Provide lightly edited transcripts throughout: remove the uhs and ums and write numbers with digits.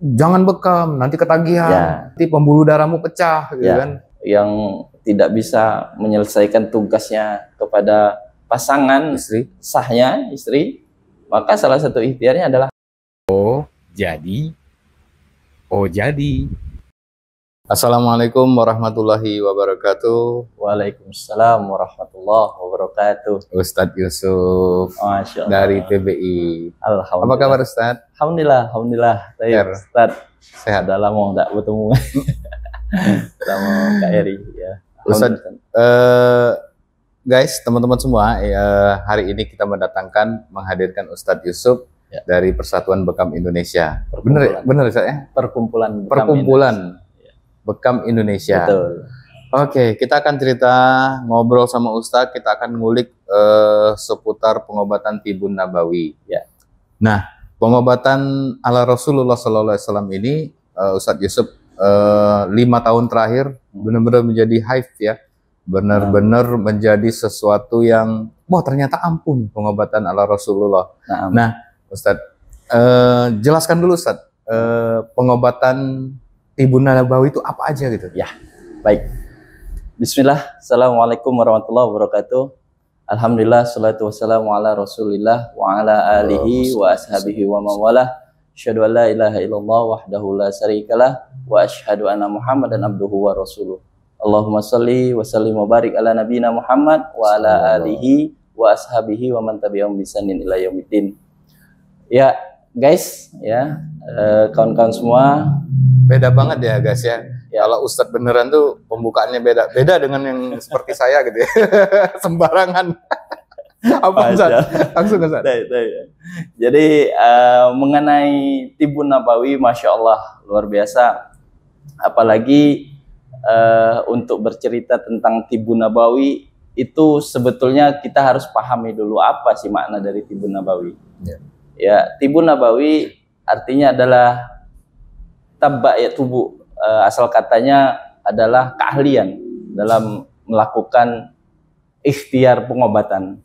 jangan bekam, nanti ketagihan, Ya. nanti pembuluh darahmu pecah, gitu Ya. kan? Yang tidak bisa menyelesaikan tugasnya kepada pasangan Istri. sahnya, istri, maka salah satu ikhtiarnya adalah Jadi. Assalamualaikum warahmatullahi wabarakatuh. Waalaikumsalam warahmatullahi wabarakatuh. Ustadz Yusuf Masya Allah. dari TBI. Alhamdulillah. Apa kabar Ustadz? Alhamdulillah. Khair. Ustaz, Sehat. udah lama nggak bertemu sama Kak Eri. Ya. Ustadz, Alhamdulillah. guys, teman-teman semua, hari ini kita menghadirkan Ustadz Yusuf dari Persatuan Bekam Indonesia. Bener Ustadz ya? Perkumpulan Bekam Indonesia. Betul. Oke, kita akan ngobrol sama Ustadz, kita akan ngulik seputar pengobatan tibun nabawi. Ya. Nah, pengobatan ala Rasulullah SAW ini, Ustadz Yusuf, 5 tahun terakhir benar-benar menjadi hype ya, benar-benar menjadi sesuatu yang, wah ternyata ampun pengobatan ala Rasulullah. Nah, Ustadz, jelaskan dulu Ustadz, pengobatan tibun nabawi itu apa aja gitu? Ya, baik. Bismillah, Assalamualaikum warahmatullahi wabarakatuh. Alhamdulillah, salatu wassalamu ala rasulillah wa ala alihi wa ashabihi wa mawalah. Asyhadu an la ilaha illallah wahdahu la syarikalah wa asyhadu anna Muhammadan abduhu wa rasuluh. Allahumma salli wa sallim wa barik ala nabiyina Muhammad wa ala alihi wa ashabihi wa man tabi'ahum bi ihsanin ila yaumiddin. Ya, guys, ya, kawan-kawan semua, beda banget ya guys ya. Kalau Ustadz beneran tuh pembukaannya beda dengan yang seperti saya gitu ya. Sembarangan. Apa Ustadz? Langsung Ustadz. Jadi mengenai tibun nabawi, masya Allah luar biasa. Apalagi untuk bercerita tentang tibun nabawi itu sebetulnya kita harus pahami dulu apa sih makna dari tibun nabawi. Ya, tibun nabawi artinya adalah tabba ya tubuh, asal katanya adalah keahlian dalam melakukan ikhtiar pengobatan.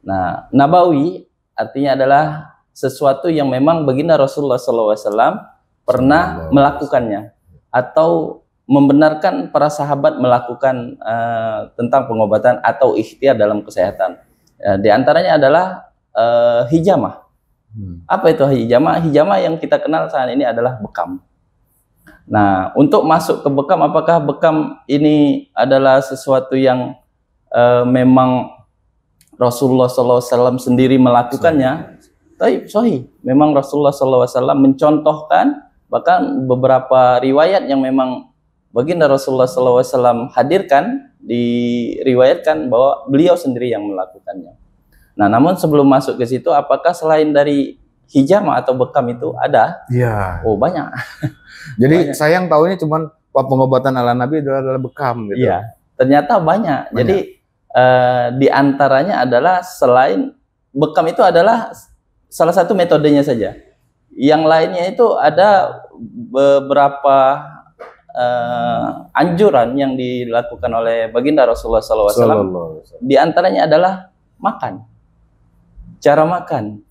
Nah, nabawi artinya adalah sesuatu yang memang baginda Rasulullah SAW pernah melakukannya atau membenarkan para sahabat melakukan tentang pengobatan atau ikhtiar dalam kesehatan. Di antaranya adalah hijamah. Apa itu hijamah? Hijamah yang kita kenal saat ini adalah bekam. Nah, untuk masuk ke bekam, apakah bekam ini adalah sesuatu yang memang Rasulullah SAW sendiri melakukannya? Sahih. Memang Rasulullah SAW mencontohkan, bahkan beberapa riwayat yang memang baginda Rasulullah SAW hadirkan, diriwayatkan bahwa beliau sendiri yang melakukannya. Nah, namun sebelum masuk ke situ, apakah selain dari hijamah atau bekam itu ada? Iya. Oh, banyak. Jadi saya yang tahunya cuman pengobatan ala Nabi adalah bekam gitu. Iya, ternyata banyak. Jadi di antaranya adalah selain bekam itu adalah salah satu metodenya saja. Yang lainnya itu ada beberapa anjuran yang dilakukan oleh baginda Rasulullah SAW. Di antaranya adalah makan, cara makan,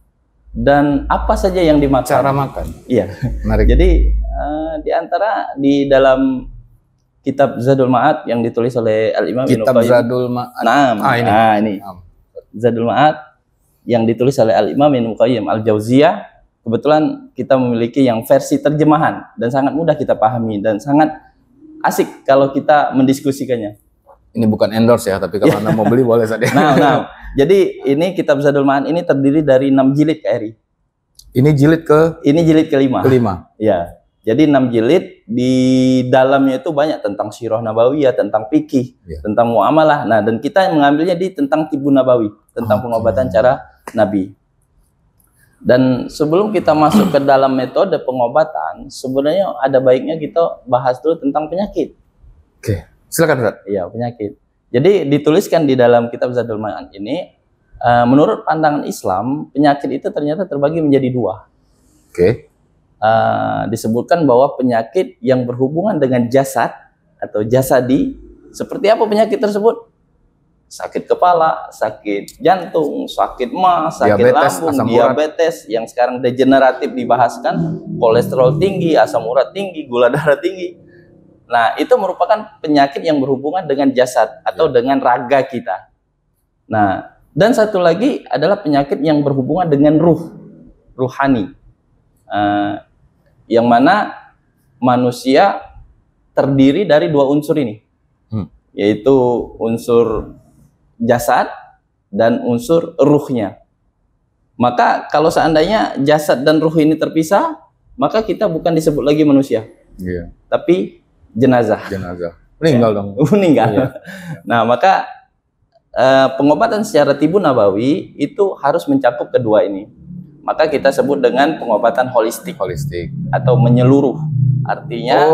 dan apa saja yang dimakan. Cara makan. Iya. Menarik. Jadi di antara di dalam kitab Zadul Ma'ad yang ditulis oleh Al-Imam Ibnu Qayyim. Kitab Zadul Ma'ad. Ini. Zadul Ma'ad yang ditulis oleh Al-Imam Ibnu Qayyim Al-Jauziyah. Kebetulan kita memiliki yang versi terjemahan dan sangat mudah kita pahami dan sangat asik kalau kita mendiskusikannya. Ini bukan endorse ya, tapi kalau Anda mau beli boleh saja. Nah. Jadi ini kitab Zadul Ma'ad ini terdiri dari 6 jilid Kak Eri. Ini jilid kelima. Ya. Jadi 6 jilid, di dalamnya itu banyak tentang sirah nabawiyah, tentang fikih, tentang muamalah. Nah, dan kita mengambilnya tentang tibun nabawi, tentang pengobatan cara Nabi. Dan sebelum kita masuk ke dalam metode pengobatan, sebenarnya ada baiknya kita bahas dulu tentang penyakit. Oke, silakan Ustaz. Iya, penyakit. Jadi dituliskan di dalam kitab Zadul Ma'ad ini, menurut pandangan Islam, penyakit itu ternyata terbagi menjadi 2. Oke. Disebutkan bahwa penyakit yang berhubungan dengan jasad atau jasadi, seperti apa penyakit tersebut? sakit kepala, sakit jantung, sakit mah, sakit Diabetes, lambung, asam urat. diabetes yang sekarang degeneratif dibahaskan, kolesterol tinggi, asam urat tinggi, gula darah tinggi. Nah, itu merupakan penyakit yang berhubungan dengan jasad atau dengan raga kita. Nah, dan satu lagi adalah penyakit yang berhubungan dengan ruhani. Yang mana manusia terdiri dari dua unsur ini, yaitu unsur jasad dan unsur ruhnya. Maka kalau seandainya jasad dan ruh ini terpisah, maka kita bukan disebut lagi manusia, tapi jenazah. Meninggal dong. Meninggal. Iya. Nah, maka pengobatan secara tibun nabawi itu harus mencakup kedua ini. Maka kita sebut dengan pengobatan holistik atau menyeluruh. Artinya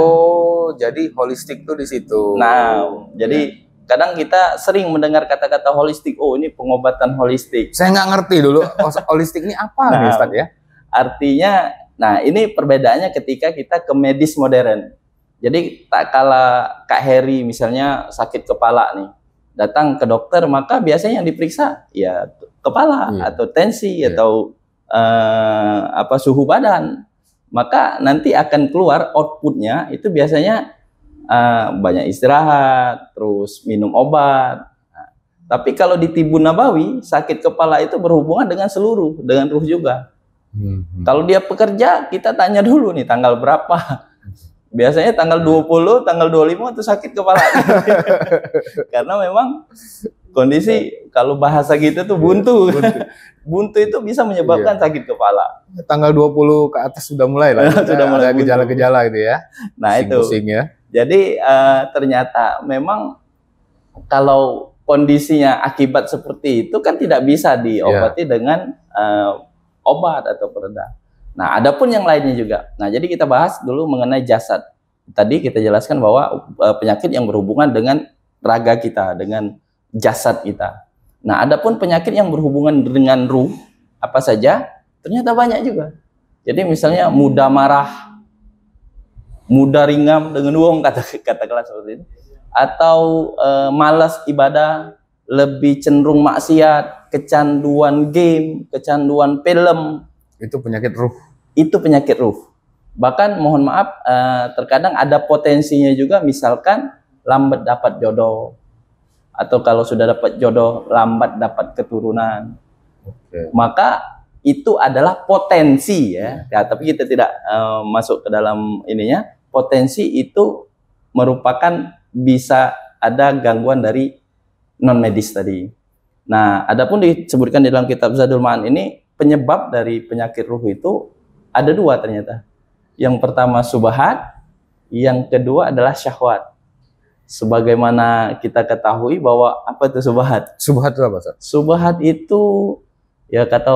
jadi holistik tuh di situ. Nah, jadi kadang kita sering mendengar kata-kata holistik. Oh, ini pengobatan holistik. Saya nggak ngerti dulu holistik ini apa nih Ustaz ya? Artinya, nah ini perbedaannya ketika kita ke medis modern. Jadi tak kala Kak Heri misalnya sakit kepala nih, datang ke dokter, maka biasanya yang diperiksa ya kepala atau tensi atau suhu badan. Maka nanti akan keluar outputnya itu biasanya banyak istirahat, terus minum obat. Nah, tapi kalau di tibun nabawi, sakit kepala itu berhubungan dengan dengan ruh juga. Kalau dia pekerja, kita tanya dulu nih tanggal berapa. Biasanya tanggal 20, tanggal 25 itu sakit kepala. Karena memang kondisi kalau bahasa kita tuh buntu. Buntu itu bisa menyebabkan sakit kepala. Tanggal 20 ke atas sudah mulai lah. Sudah mulai gejala-gejala gitu ya. Nah, pusing ya. Jadi ternyata memang kalau kondisinya akibat seperti itu kan tidak bisa diobati dengan obat atau pereda. Nah, adapun yang lainnya juga. Nah, jadi kita bahas dulu mengenai jasad. Tadi kita jelaskan bahwa penyakit yang berhubungan dengan raga kita, dengan jasad kita. Nah, adapun penyakit yang berhubungan dengan ruh, apa saja? Ternyata banyak juga. Jadi misalnya mudah marah, mudah ringam dengan uang, katakanlah seperti itu, atau malas ibadah, lebih cenderung maksiat, kecanduan game, kecanduan film. Itu penyakit ruh. Itu penyakit ruh. Bahkan mohon maaf, terkadang ada potensinya juga, misalkan lambat dapat jodoh, atau kalau sudah dapat jodoh lambat dapat keturunan. Maka itu adalah potensi ya. Tapi kita tidak masuk ke dalam ininya. Potensi itu merupakan bisa ada gangguan dari non medis tadi. Nah, adapun disebutkan di dalam kitab Zadul Ma'an ini, penyebab dari penyakit ruh itu ada dua ternyata. Yang pertama subhat, yang kedua adalah syahwat. Sebagaimana kita ketahui bahwa apa itu subhat? Subhat itu apa, Ustaz? Subhat itu ya kata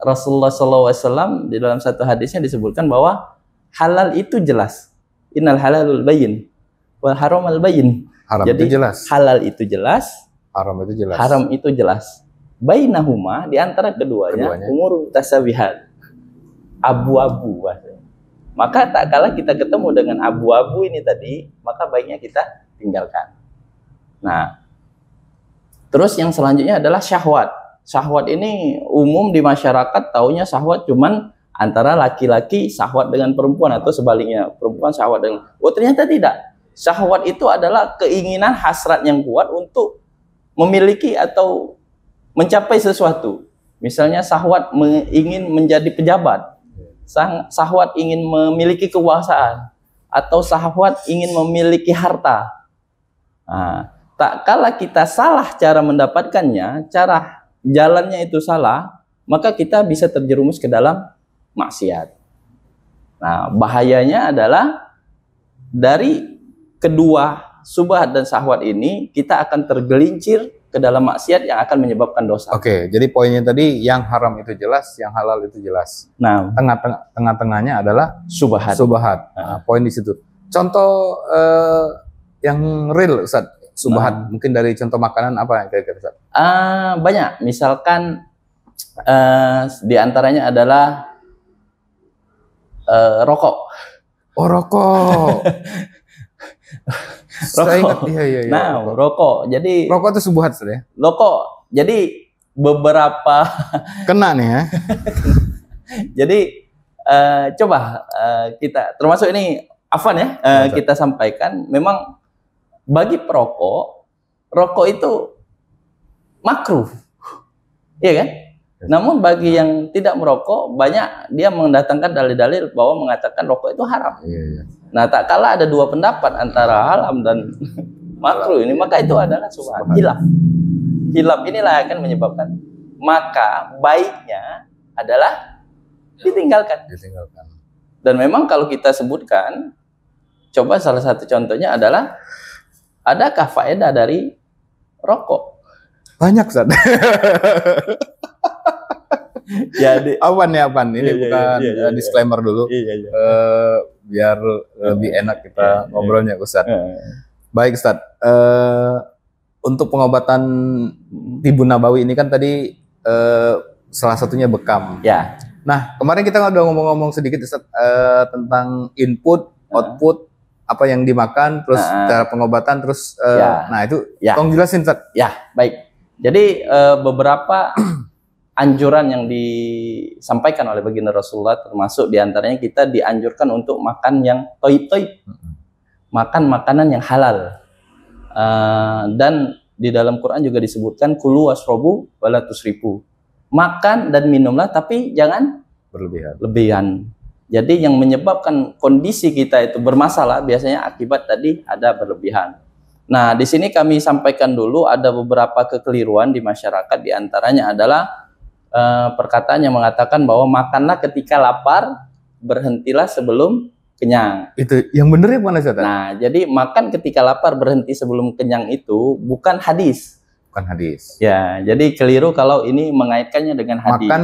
Rasulullah SAW di dalam satu hadisnya disebutkan bahwa halal itu jelas. Innal halalul bayyin wal haramal bayyin. Jadi itu jelas. Halal itu jelas, haram itu jelas. Haram itu jelas. Bainahuma, di antara keduanya umur tasabihat. Abu-abu. Maka tak kala kita ketemu dengan abu-abu ini tadi, maka baiknya kita tinggalkan. Nah, terus yang selanjutnya adalah syahwat. Syahwat ini umum di masyarakat taunya syahwat cuman antara laki-laki syahwat dengan perempuan atau sebaliknya, perempuan syahwat dengan. Oh, ternyata tidak. Syahwat itu adalah keinginan hasrat yang kuat untuk memiliki atau mencapai sesuatu. Misalnya syahwat ingin menjadi pejabat, syahwat ingin memiliki kekuasaan, atau syahwat ingin memiliki harta. Nah, tak kala kita salah cara mendapatkannya, cara jalannya itu salah, maka kita bisa terjerumus ke dalam maksiat. Nah, bahayanya adalah dari kedua subhat dan syahwat ini kita akan tergelincir ke dalam maksiat yang akan menyebabkan dosa. Oke, jadi poinnya tadi yang haram itu jelas, yang halal itu jelas. Nah, tengah-tengahnya adalah subhat. Nah, poin di situ. Contoh yang real, Ustaz, subhat. Mungkin dari contoh makanan apa yang kira-kira, Ustaz? Banyak. Misalkan di antaranya adalah rokok. Oh, rokok. Saya ingat, iya. Nah, rokok. Jadi Rokok itu subuhat, Ustaz, ya? rokok. Jadi beberapa Kena nih ya. jadi coba kita termasuk ini Afwan ya, kita sampaikan memang bagi perokok, rokok itu makruh. Iya kan? Namun bagi yang tidak merokok, banyak dia mendatangkan dalil-dalil bahwa mengatakan rokok itu haram. Iya. Nah, tak kala ada dua pendapat antara haram dan makruh ini, maka itu adalah subhat, hilaf. Hilaf inilah yang akan menyebabkan, maka baiknya adalah ditinggalkan. Dan memang kalau kita sebutkan, coba salah satu contohnya adalah, adakah faedah dari rokok? Banyak, Ustaz. Jadi Awan ya, Awan. Ini bukan iya. disclaimer dulu. Iya. Biar lebih enak kita ngobrolnya, Ustaz. Baik, Ustaz. Untuk pengobatan tibun nabawi ini kan tadi salah satunya bekam. Ya. Nah, kemarin kita udah ngomong-ngomong sedikit, Ustaz, tentang input, output, apa yang dimakan, terus cara pengobatan, terus nah itu tolong jelasin, Ustaz. Ya, baik. Jadi beberapa anjuran yang disampaikan oleh baginda Rasulullah, termasuk diantaranya kita dianjurkan untuk makan yang toib-toib, makan makanan yang halal. Dan di dalam Quran juga disebutkan kulu wasrobu wala tusrifu, makan dan minumlah tapi jangan berlebihan. Jadi yang menyebabkan kondisi kita itu bermasalah biasanya akibat tadi ada berlebihan. Nah, di sini kami sampaikan dulu ada beberapa kekeliruan di masyarakat, diantaranya adalah perkataan yang mengatakan bahwa makanlah ketika lapar, berhentilah sebelum kenyang. Itu yang bener ya, mana, Ustaz? Nah, jadi makan ketika lapar, berhenti sebelum kenyang itu bukan hadis. Bukan hadis. Ya, jadi keliru kalau ini mengaitkannya dengan hadis. Makan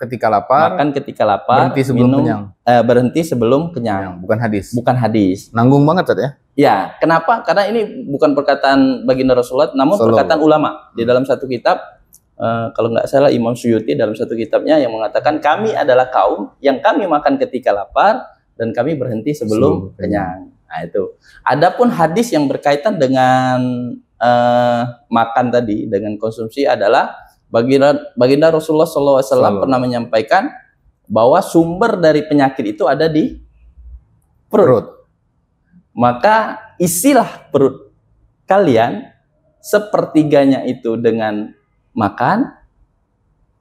ketika lapar. Makan ketika lapar, berhenti sebelum kenyang. Berhenti sebelum kenyang. Bukan hadis. Bukan hadis. Nanggung banget, Ustaz, ya? Ya, kenapa? Karena ini bukan perkataan baginda Rasulullah, namun perkataan ulama. Di dalam satu kitab, kalau nggak salah Imam Suyuti dalam satu kitabnya yang mengatakan kami adalah kaum yang kami makan ketika lapar dan kami berhenti sebelum kenyang. Nah, itu. Adapun hadis yang berkaitan dengan makan tadi, dengan konsumsi adalah baginda Rasulullah SAW pernah menyampaikan bahwa sumber dari penyakit itu ada di perut. Maka isilah perut kalian, sepertiganya itu dengan makan,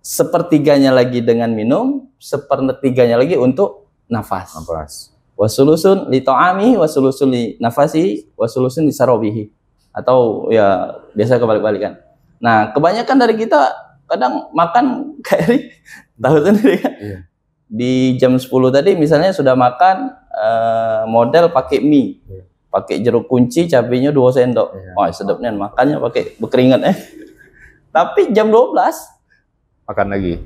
sepertiganya lagi dengan minum, sepertiganya lagi untuk nafas. Wasulusun li ta'ami, wasulusun li nafasi, wasulusun li sarobihi. Atau ya biasa kebalik-balikan. Nah, kebanyakan dari kita kadang makan kayak tahu sendiri kan? Iya. Di jam 10 tadi misalnya sudah makan model pakai mie, pakai jeruk kunci, cabenya 2 sendok. Wah, sedapnya makannya pakai berkeringat Tapi jam 12 makan lagi.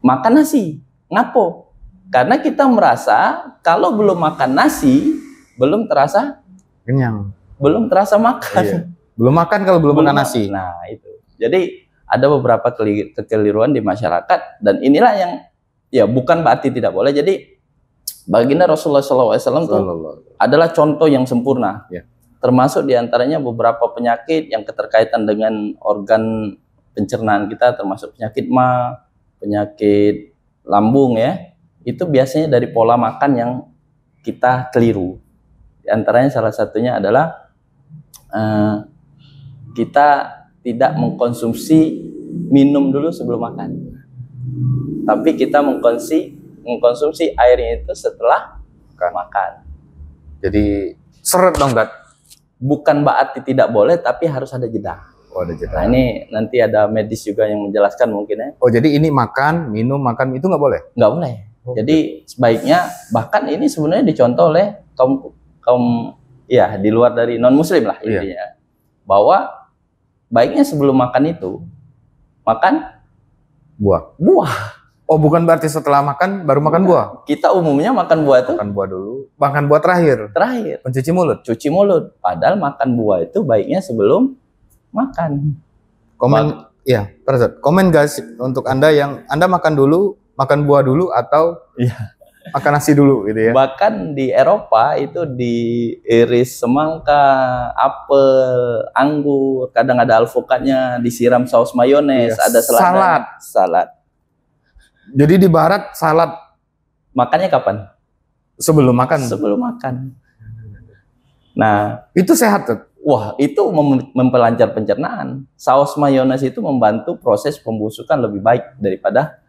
Makan nasi. Ngapo? Karena kita merasa kalau belum makan nasi belum terasa kenyang. Belum terasa makan. Iya. Belum makan kalau belum makan nasi. Nah, itu. Jadi ada beberapa kekeliruan di masyarakat dan inilah yang ya bukan berarti tidak boleh. Jadi baginda Rasulullah SAW itu adalah contoh yang sempurna. Ya. Termasuk diantaranya beberapa penyakit yang keterkaitan dengan organ pencernaan kita, termasuk penyakit ma, penyakit lambung ya. Itu biasanya dari pola makan yang kita keliru. Di antaranya salah satunya adalah kita tidak mengkonsumsi minum dulu sebelum makan, tapi kita mengkonsumsi airnya itu setelah makan. Jadi seret dong, Dat. Bukan berarti tidak boleh, tapi harus ada jeda. Oh, ada jeda. Nah, ini nanti ada medis juga yang menjelaskan mungkin ya. Oh, jadi ini makan, minum, makan itu nggak boleh? Nggak boleh. Jadi sebaiknya, bahkan ini sebenarnya dicontoh oleh kaum ya di luar dari non muslim lah intinya, bahwa baiknya sebelum makan itu makan buah. Oh, bukan berarti setelah makan baru makan buah. Kita umumnya makan buah itu makan buah dulu, makan buah terakhir mencuci mulut. Cuci mulut, padahal makan buah itu baiknya sebelum makan. Komen guys untuk Anda yang Anda makan buah dulu atau makan nasi dulu gitu ya. Bahkan di Eropa itu diiris semangka, apel, anggur, kadang ada alpukatnya, disiram saus mayones, Iya, ada salad. Jadi di barat salad Makannya kapan? sebelum makan. Sebelum makan. Nah, Itu sehat tuh. wah, itu memperlancar pencernaan. Saus mayones itu membantu proses pembusukan lebih baik daripada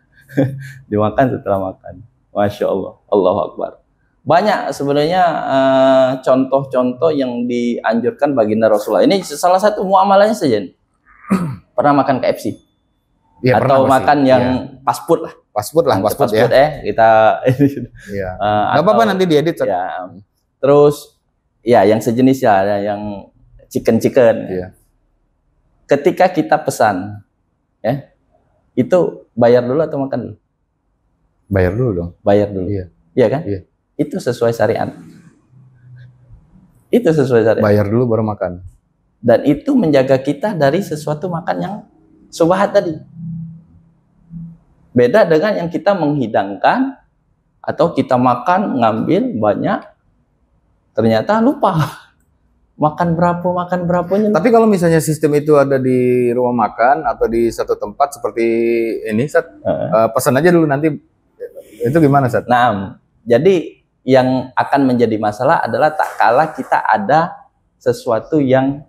dimakan setelah makan. Masya Allah, Allahu Akbar. Banyak sebenarnya contoh-contoh yang dianjurkan baginda Rasulullah. Ini salah satu muamalahnya saja. Pernah makan KFC? Ya, Atau makan yang fast food lah. Fast food lah, fast food ya. Kita. Iya. Gak apa-apa nanti diedit. Ya. Terus, ya yang sejenis ya, yang chicken. Iya. Ketika kita pesan, ya, itu bayar dulu atau makan dulu? Bayar dulu dong. Bayar dulu. Iya. Iya kan? Iya. Itu sesuai syariat. Itu sesuai syariat. Bayar dulu baru makan. Dan itu menjaga kita dari sesuatu makan yang subhat tadi. Beda dengan yang kita menghidangkan atau kita makan ngambil banyak, ternyata lupa. Makan berapanya. Tapi kalau misalnya sistem itu ada di rumah makan atau di satu tempat seperti ini, Sat, pesan aja dulu nanti. Itu gimana, Sat? Nah, jadi yang akan menjadi masalah adalah tak kala kita ada sesuatu yang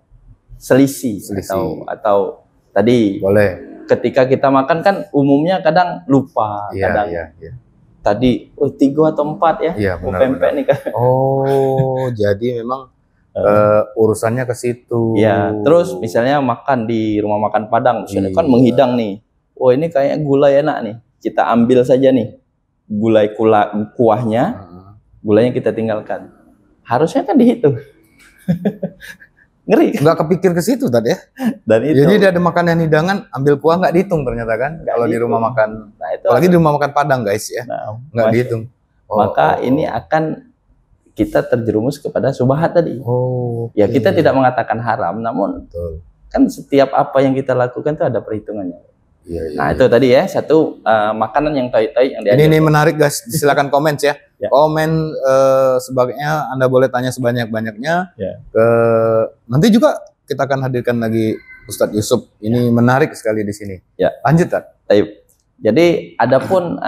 selisih. Atau tadi boleh. Ketika kita makan kan umumnya kadang lupa, kadang tadi 3 atau 4 ya, iya, pempek nih kan. Oh, jadi memang urusannya ke situ. Ya, terus misalnya makan di rumah makan Padang, misalnya kan menghidang nih. Oh, ini kayak gulai enak nih. Kita ambil saja nih gulai kuahnya, gulanya kita tinggalkan. Harusnya kan dihitung. Ngeri. Nggak kepikir ke situ tadi ya. Dan itu. Jadi dia ada makanan hidangan, ambil kuah nggak dihitung ternyata kan. Kalau di rumah makan. Nah, itu apalagi di rumah makan Padang guys ya. Nah, nggak dihitung. Maka ini akan kita terjerumus kepada subhat tadi. Ya kita tidak mengatakan haram, namun kan setiap apa yang kita lakukan itu ada perhitungannya. Nah itu tadi ya satu makanan yang tai-tai yang diajarkan. Ini menarik guys, silakan komen ya. Komen sebagainya Anda boleh tanya sebanyak-banyaknya. Nanti juga kita akan hadirkan lagi Ustadz Yusuf. Ini menarik sekali di sini. Lanjut kan? Jadi adapun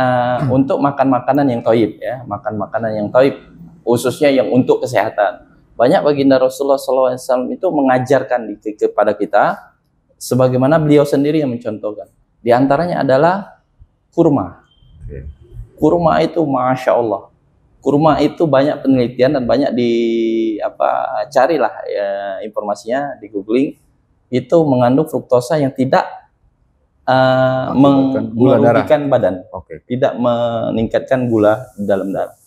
untuk makan makanan yang thayyib ya, makan makanan yang thayyib khususnya yang untuk kesehatan. Banyak baginda Rasulullah SAW itu mengajarkan kepada kita sebagaimana beliau sendiri yang mencontohkan. Di antaranya adalah kurma. Kurma itu Masya Allah. Kurma itu banyak penelitian dan banyak carilah ya, informasinya di googling. Itu mengandung fruktosa yang tidak merugikan badan. Tidak meningkatkan gula di dalam darah.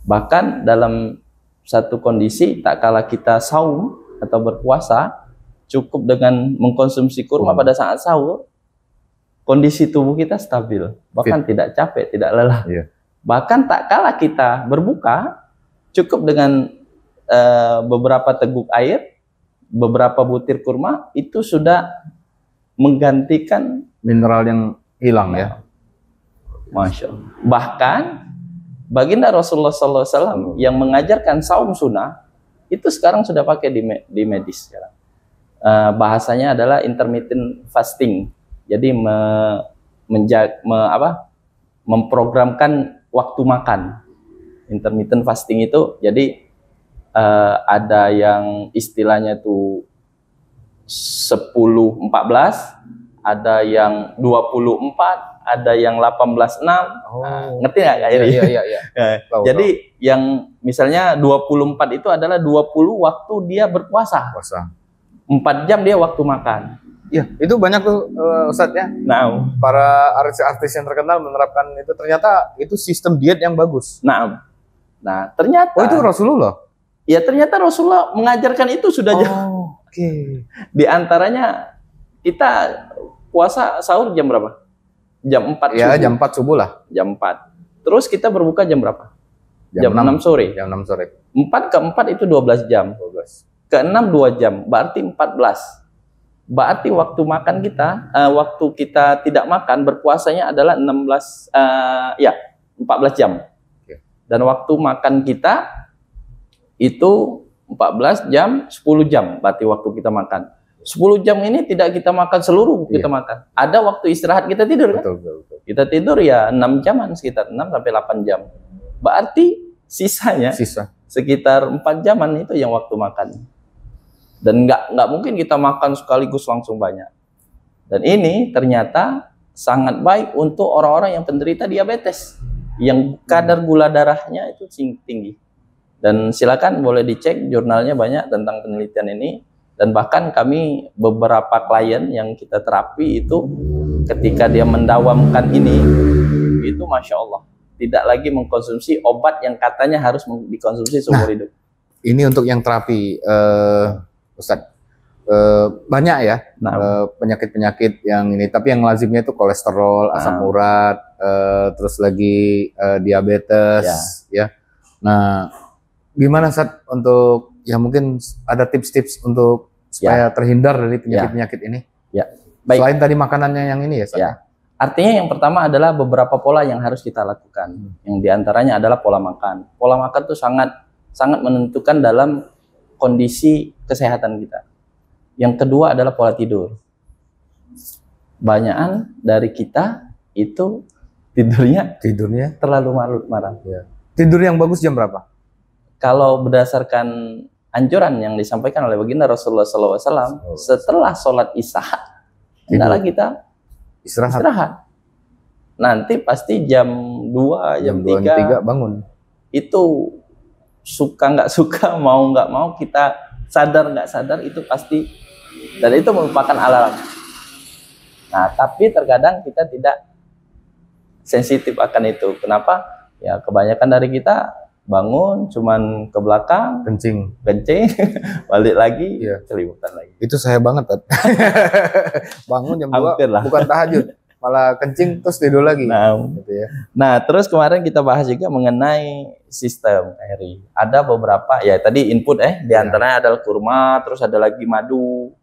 Bahkan dalam satu kondisi tak kala kita saum atau berpuasa, cukup dengan mengkonsumsi kurma pada saat sahur, kondisi tubuh kita stabil, bahkan tidak capek, tidak lelah. Bahkan tak kala kita berbuka, cukup dengan beberapa teguk air, beberapa butir kurma, itu sudah menggantikan mineral yang hilang ya. Masya Allah. Bahkan baginda Rasulullah SAW yang mengajarkan saum sunnah itu sekarang sudah pakai di medis sekarang. Bahasanya adalah intermittent fasting. Jadi memprogramkan waktu makan. Intermittent fasting itu jadi ada yang istilahnya tuh 10-14, ada yang 24, ada yang 18-6, ngerti nggak Kak Iri? Iya. Jadi yang misalnya 24 itu adalah 20 waktu dia berpuasa. 4 jam dia waktu makan. Iya, itu banyak tuh Ustadz ya. Nah, para artis-artis yang terkenal menerapkan itu, ternyata itu sistem diet yang bagus. Nah ternyata. Oh itu Rasulullah? Ya ternyata Rasulullah mengajarkan itu sudah jauh. Di antaranya kita puasa sahur jam berapa? Jam 4 ya, subuh. Jam 4 subuh lah. Jam 4. Terus kita berbuka jam berapa? Jam 6 sore. Jam 6 sore. 4 ke 4 itu 12 jam. 12. Ke 6 2 jam, berarti 14. Berarti waktu makan kita, waktu kita tidak makan berpuasanya adalah 14 jam. Dan waktu makan kita itu 14 jam, 10 jam berarti waktu kita makan. 10 jam ini tidak kita makan seluruh kita makan. Ada waktu istirahat kita tidur kan? Betul. Kita tidur ya 6 jaman, sekitar 6 sampai 8 jam. Berarti sisanya sekitar 4 jaman itu yang waktu makan. Dan nggak mungkin kita makan sekaligus langsung banyak. Dan ini ternyata sangat baik untuk orang-orang yang penderita diabetes, yang kadar gula darahnya itu tinggi. Dan silakan boleh dicek jurnalnya banyak tentang penelitian ini. Dan bahkan kami beberapa klien yang kita terapi itu ketika dia mendawamkan ini, itu Masya Allah, tidak lagi mengkonsumsi obat yang katanya harus dikonsumsi seumur hidup. Ini untuk yang terapi, Ustadz. Banyak ya penyakit-penyakit yang ini, tapi yang lazimnya itu kolesterol, asam urat, terus lagi diabetes, ya. Nah, gimana Ustadz untuk ya mungkin ada tips-tips untuk supaya terhindar dari penyakit-penyakit ini? Ya. Baik. Selain tadi makanannya yang ini ya, Ustadz. Ya. Artinya yang pertama adalah beberapa pola yang harus kita lakukan. Yang diantaranya adalah pola makan. Pola makan itu sangat menentukan dalam kondisi kesehatan kita. Yang kedua adalah pola tidur. Banyakan dari kita itu tidurnya terlalu larut-malam. Ya. Tidur yang bagus jam berapa? Kalau berdasarkan anjuran yang disampaikan oleh baginda Rasulullah SAW, setelah sholat isya, hendaklah kita istirahat. Nanti pasti jam 2, jam 3 bangun. Itu suka nggak suka, mau nggak mau, kita sadar nggak sadar itu pasti, dan itu merupakan alarm. Nah, tapi terkadang kita tidak sensitif akan itu. Kenapa? Ya kebanyakan dari kita bangun cuman ke belakang, kencing, balik lagi, selimutan lagi. Itu saya banget, bangun jam 2 bukan tahajud, malah kencing terus tidur lagi. Gitu ya. Nah, terus kemarin kita bahas juga mengenai sistem Eri. Ada beberapa ya tadi input diantaranya adalah kurma, terus ada lagi madu,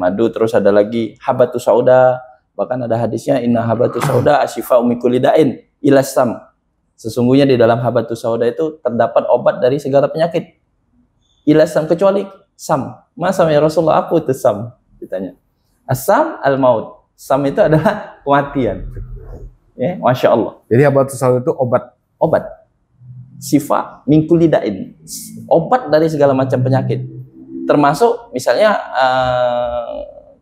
madu, terus ada lagi habatus sauda. Bahkan ada hadisnya inna habatus sauda asyifa umikulidain ilasam. Sesungguhnya di dalam habatus sauda itu terdapat obat dari segala penyakit. Ilasam, kecuali sam. Masa ya Rasulullah, apa itu sam? Ditanya. Asam al-maut. Sam itu adalah kematian. Ya, Masya Allah. Jadi habatus sauda itu obat. Syifa min kulli da'in. Obat dari segala macam penyakit. Termasuk misalnya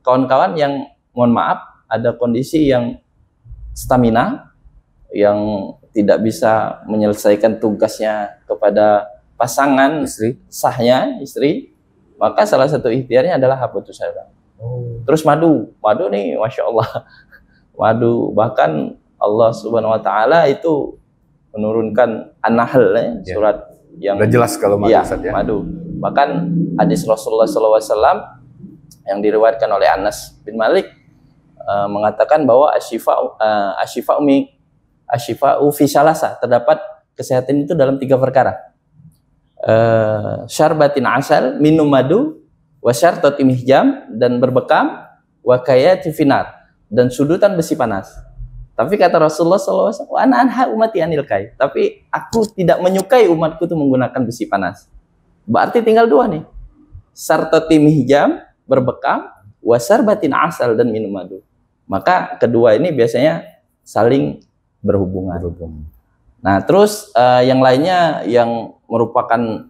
kawan-kawan yang mohon maaf ada kondisi yang stamina, yang tidak bisa menyelesaikan tugasnya kepada pasangan sahnya istri, maka salah satu ikhtiarnya adalah habatus sauda. Terus madu nih, Masya Allah, madu, bahkan Allah Subhanahu Wa Taala itu menurunkan An-Nahl surat yang udah jelas kalau madu, madu. Bahkan hadis Rasulullah SAW yang diriwayatkan oleh Anas bin Malik mengatakan bahwa asyifa'u fi salasa, terdapat kesehatan itu dalam 3 perkara. Syarbatin asal, minum madu, wasyartati mihjam, dan berbekam, wakayati finar, dan sudutan besi panas. Tapi kata Rasulullah SAW, wa ana anha umati anil kai. Tapi aku tidak menyukai umatku itu menggunakan besi panas. Berarti tinggal 2 nih. Syartati mihjam, berbekam, wasyarbatin asal, dan minum madu. Maka kedua ini biasanya saling berhubungan. Nah, terus yang lainnya yang merupakan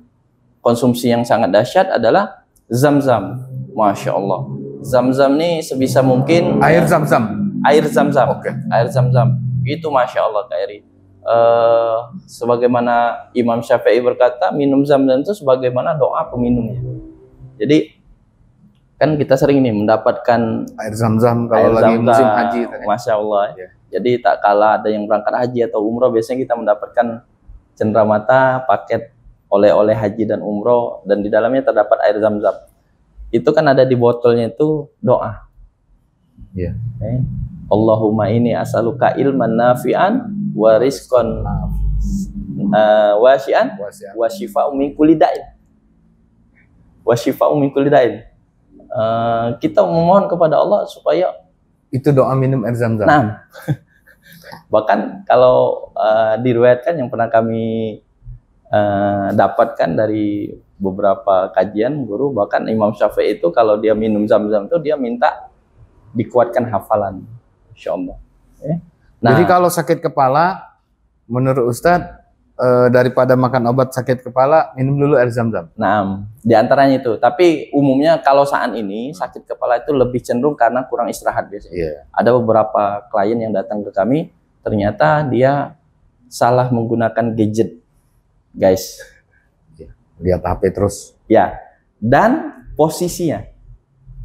konsumsi yang sangat dahsyat adalah zam-zam. Masya Allah. Zam-zam nih sebisa mungkin air zam-zam. Air zam-zam. Air zam-zam. Itu Masya Allah Kak Eri. Sebagaimana Imam Syafi'i berkata, minum zam-zam itu sebagaimana doa peminumnya. Jadi kan kita sering nih mendapatkan air zam-zam kalau lagi musim haji. Masya Allah. Jadi tak kalah ada yang berangkat haji atau umroh, biasanya kita mendapatkan cenderamata paket oleh-oleh haji dan umroh, dan di dalamnya terdapat air zam-zam. Itu kan ada di botolnya itu doa. Allahumma ini as'aluka ilman nafi'an wa rizqan wasi'an wa syifa'un min kulli da'in. Wa syifa'un min kulli da'in. Kita memohon kepada Allah supaya itu doa minum air zam-zam. Nah, bahkan kalau diriwayatkan yang pernah kami dapatkan dari beberapa kajian guru, bahkan Imam Syafi'i itu kalau dia minum zam-zam itu dia minta dikuatkan hafalan, insya Allah. Ya. Nah, jadi kalau sakit kepala, menurut Ustadz, daripada makan obat sakit kepala, minum dulu air zam-zam. Nah, di antaranya itu. Tapi umumnya kalau saat ini sakit kepala itu lebih cenderung karena kurang istirahat biasanya. Yeah. Ada beberapa klien yang datang ke kami, ternyata dia salah menggunakan gadget, guys. Lihat HP terus. Ya, dan posisinya.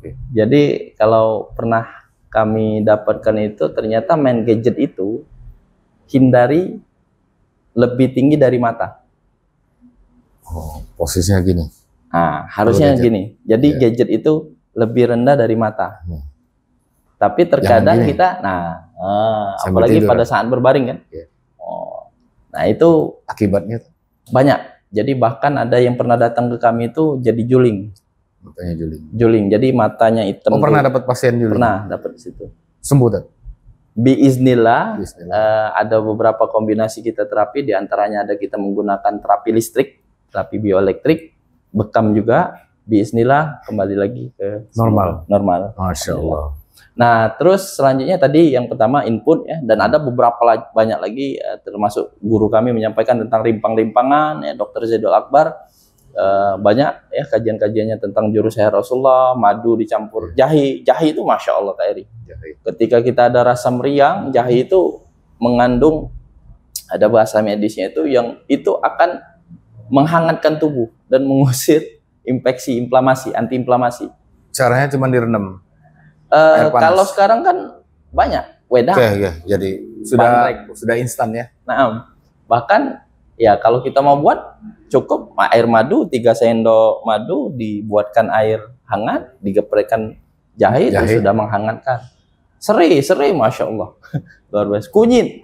Okay. Jadi kalau pernah kami dapatkan itu, ternyata main gadget itu hindari lebih tinggi dari mata. Oh, posisinya gini. Nah, harusnya gini. Jadi gadget itu lebih rendah dari mata. Tapi terkadang kita, apalagi pada saat berbaring kan. Oh, nah itu akibatnya banyak. Jadi bahkan ada yang pernah datang ke kami itu jadi juling. Matanya juling. Juling. Jadi matanya hitam. Oh, pernah dapat pasien juling? Pernah dapat di situ. Sembuh tak? Biiznillah, ada beberapa kombinasi kita terapi, diantaranya ada kita menggunakan terapi listrik, terapi bioelektrik, bekam juga, biiznillah kembali lagi ke normal. Masya Allah. Nah, terus selanjutnya tadi yang pertama input ya, dan ada beberapa banyak lagi, termasuk guru kami menyampaikan tentang rimpang-rimpangan, ya, Dr. Zaidul Akbar, banyak ya kajian-kajiannya tentang jurus sehat Rasulullah, madu dicampur jahe itu Masya Allah Kak Eri. Ketika kita ada rasa meriang, jahe itu mengandung, ada bahasa medisnya itu, yang itu akan menghangatkan tubuh dan mengusir infeksi, inflamasi, antiinflamasi. Caranya cuma direndam. Kalau sekarang kan banyak wedah. Jadi sudah instan ya. Nah, bahkan ya kalau kita mau buat cukup air madu, 3 sendok madu dibuatkan air hangat, digeprekkan jahe. Itu sudah menghangatkan. Seri, Masya Allah. Luar biasa. Kunyit.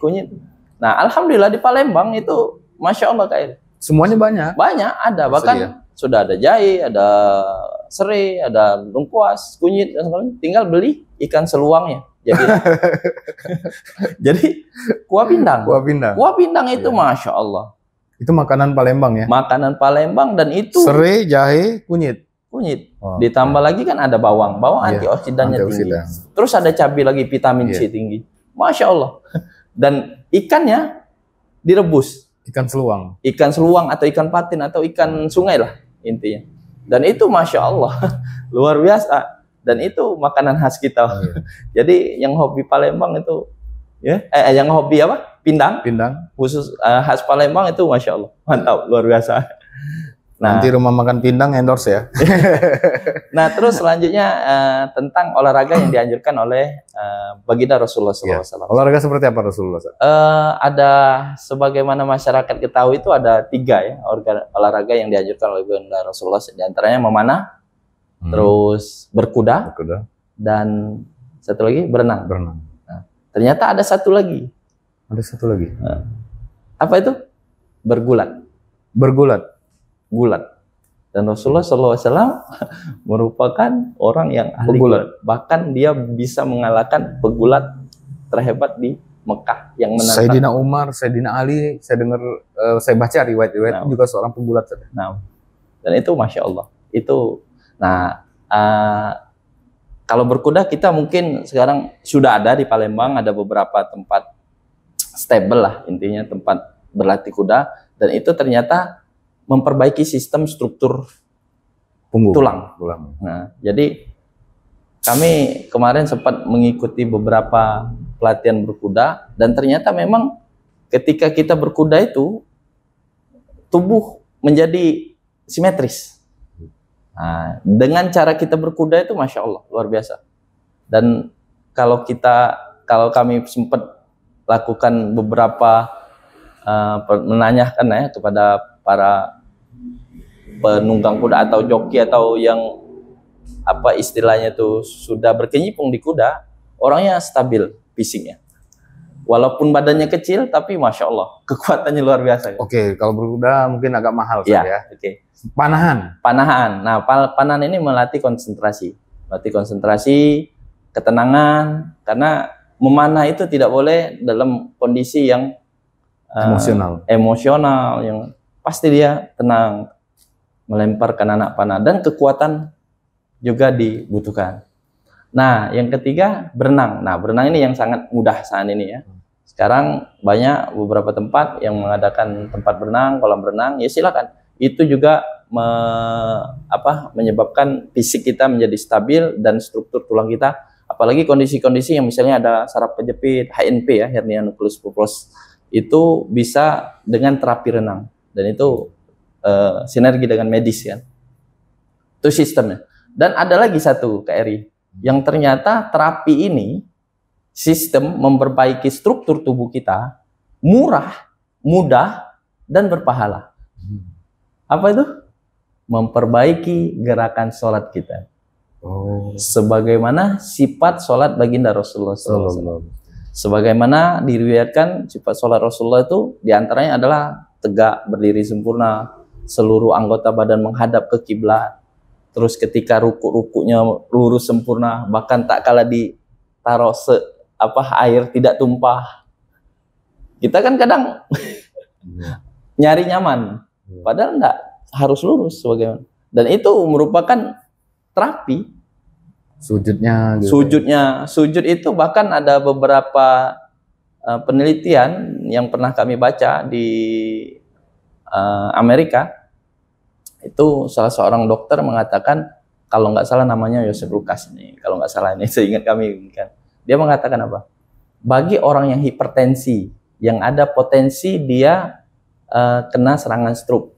Nah, alhamdulillah di Palembang itu Masya Allah Kak. Semuanya banyak. Banyak ada, bahkan sudah ada jahe, ada serai, ada lengkuas, kunyit dan sebagainya. Tinggal beli ikan seluangnya. Jadi kuah pindang. Kuah pindang itu Masya Allah. Itu makanan Palembang ya? Makanan Palembang, dan itu serai, jahe, kunyit. Ditambah lagi kan ada bawang antioksidannya tinggi. Terus ada cabai lagi, vitamin C tinggi. Masya Allah. Dan ikannya direbus. Ikan seluang atau ikan patin atau ikan sungai lah intinya. Dan itu Masya Allah luar biasa. Dan itu makanan khas kita. Jadi yang hobi Palembang itu yang hobi apa? Pindang. Khusus khas Palembang itu Masya Allah mantap, luar biasa. Nah, nanti rumah makan pindang endorse ya. Nah, terus selanjutnya tentang olahraga yang dianjurkan oleh baginda Rasulullah SAW. Olahraga seperti apa Rasulullah? Ada, sebagaimana masyarakat ketahui itu ada 3 ya olahraga yang dianjurkan oleh baginda Rasulullah. Di antaranya memanah, terus berkuda, dan satu lagi berenang. Nah, ternyata ada satu lagi. Apa itu? Bergulat. Dan Rasulullah SAW merupakan orang yang ahli gulat. Bahkan dia bisa mengalahkan pegulat terhebat di Mekah yang menantang Sayyidina Umar, Sayyidina Ali. Saya baca riwayat juga seorang pegulat. Dan itu Masya Allah. Itu, kalau berkuda kita mungkin sekarang sudah ada di Palembang, ada beberapa tempat stable lah intinya, tempat berlatih kuda, dan itu ternyata memperbaiki sistem struktur tulang. Nah, jadi kami kemarin sempat mengikuti beberapa pelatihan berkuda, dan ternyata memang ketika kita berkuda itu tubuh menjadi simetris. Nah, dengan cara kita berkuda itu Masya Allah luar biasa. Dan kalau kami sempat lakukan beberapa menanyakan ya kepada para penunggang kuda atau joki atau yang apa istilahnya tuh sudah berkecimpung di kuda, orangnya stabil fisiknya. Walaupun badannya kecil, tapi Masya Allah kekuatannya luar biasa. Oke, kalau berkuda mungkin agak mahal ya. Oke. Panahan. Nah, panahan ini melatih konsentrasi, ketenangan, karena memanah itu tidak boleh dalam kondisi yang emosional, yang pasti dia tenang, melemparkan anak panah, dan kekuatan juga dibutuhkan. Nah, yang ketiga berenang. Nah, berenang ini yang sangat mudah saat ini ya. Sekarang banyak beberapa tempat yang mengadakan tempat berenang, kolam berenang, ya silakan. Itu juga menyebabkan fisik kita menjadi stabil dan struktur tulang kita. Apalagi kondisi-kondisi yang misalnya ada saraf kejepit, HNP ya, hernia nucleus pulposus, itu bisa dengan terapi renang. Dan itu sinergi dengan medis ya. Itu sistemnya. Dan ada lagi satu Kak Eri, yang ternyata terapi ini sistem memperbaiki struktur tubuh kita, murah, mudah, dan berpahala. Apa itu? Memperbaiki gerakan sholat kita. Sebagaimana sifat sholat baginda Rasulullah SAW. Sebagaimana diriwayatkan sifat sholat Rasulullah itu diantaranya adalah tegak, berdiri sempurna, seluruh anggota badan menghadap ke kiblat. Terus ketika ruku-rukunya lurus sempurna, bahkan tak kala ditaruh air tidak tumpah. Kita kan kadang nyari nyaman, padahal enggak, harus lurus sebagaimana. Dan itu merupakan terapi. Sujudnya gitu. Sujud itu bahkan ada beberapa penelitian yang pernah kami baca di Amerika. Itu salah seorang dokter mengatakan, kalau nggak salah namanya Yosef Lucas ini, kalau nggak salah ini seingat kami kan, dia mengatakan apa? Bagi orang yang hipertensi, yang ada potensi dia kena serangan stroke,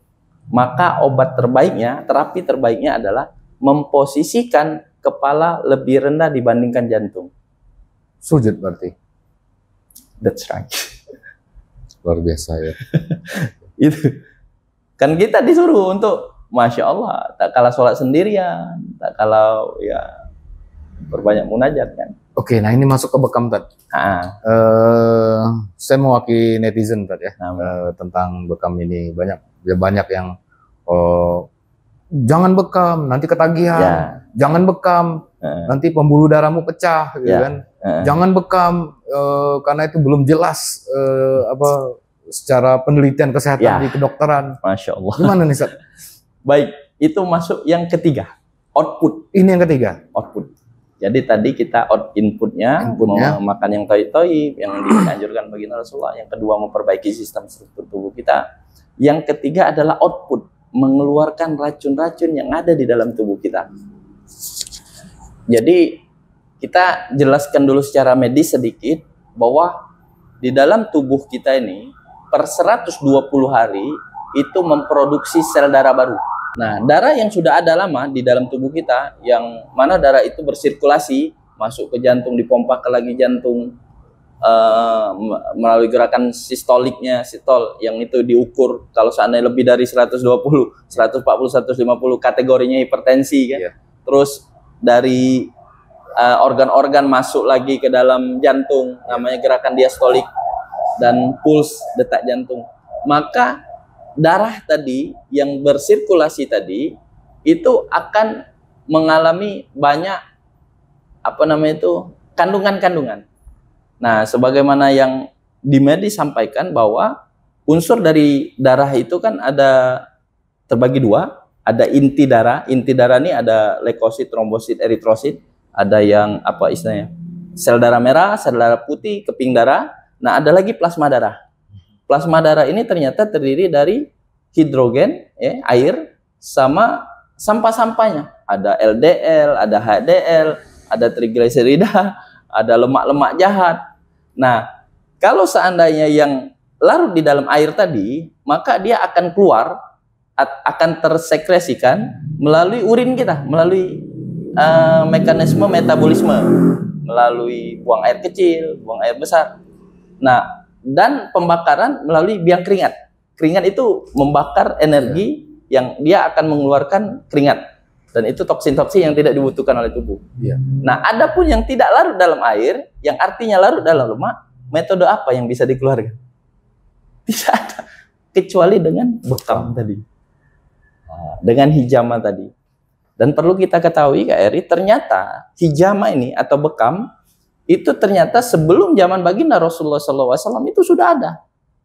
maka obat terbaiknya, terapi terbaiknya adalah memposisikan kepala lebih rendah dibandingkan jantung. Sujud berarti. That's right. Luar biasa ya. Itu kan kita disuruh untuk, Masya Allah, tak kalah sholat sendirian, tak kalah ya berbanyak munajat kan. Oke, nah ini masuk ke bekam Tad. Saya mewakili netizen Tad ya, tentang bekam ini. Banyak yang jangan bekam, nanti ketagihan. Ya. Jangan bekam, nanti pembuluh darahmu pecah, gitu kan. Jangan bekam, karena itu belum jelas secara penelitian kesehatan di kedokteran. Masya Allah. Gimana nih, Sat? Baik, itu masuk yang ketiga, output. Ini yang ketiga, output. Jadi tadi kita inputnya makan yang toib-toib, yang dianjurkan bagi Rasulullah. Yang kedua, memperbaiki sistem struktur tubuh kita. Yang ketiga adalah output, mengeluarkan racun-racun yang ada di dalam tubuh kita. Jadi kita jelaskan dulu secara medis sedikit bahwa di dalam tubuh kita ini per 120 hari itu memproduksi sel darah baru. Nah, darah yang sudah ada lama di dalam tubuh kita, yang mana darah itu bersirkulasi, masuk ke jantung, dipompa ke lagi jantung, melalui gerakan sistoliknya, sistol, yang itu diukur kalau seandainya lebih dari 120, 140, 150, kategorinya hipertensi kan. Terus dari organ-organ masuk lagi ke dalam jantung, namanya gerakan diastolik, dan puls, detak jantung. Maka darah tadi yang bersirkulasi tadi itu akan mengalami banyak kandungan-kandungan. Nah, sebagaimana yang di medis sampaikan bahwa unsur dari darah itu kan ada terbagi dua, ada inti darah. Inti darah ini ada leukosit, trombosit, eritrosit, ada yang sel darah merah, sel darah putih, keping darah. Nah, ada lagi plasma darah. Plasma darah ini ternyata terdiri dari hidrogen, air, sama sampah-sampahnya. Ada LDL, ada HDL, ada trigliserida, ada lemak-lemak jahat. Nah, kalau seandainya yang larut di dalam air tadi, maka dia akan keluar, akan tersekresikan melalui urin kita, melalui mekanisme metabolisme, melalui buang air kecil, buang air besar. Nah, dan pembakaran melalui biang keringat. Keringat itu membakar energi yang dia akan mengeluarkan keringat. Dan itu toksin-toksin yang tidak dibutuhkan oleh tubuh. Nah, adapun yang tidak larut dalam air, yang artinya larut dalam lemak, metode apa yang bisa dikeluarkan? Tidak ada. Kecuali dengan bekam tadi. Dengan hijama tadi. Dan perlu kita ketahui Kak Eri, ternyata hijama ini atau bekam, itu ternyata sebelum zaman baginda Rasulullah SAW itu sudah ada.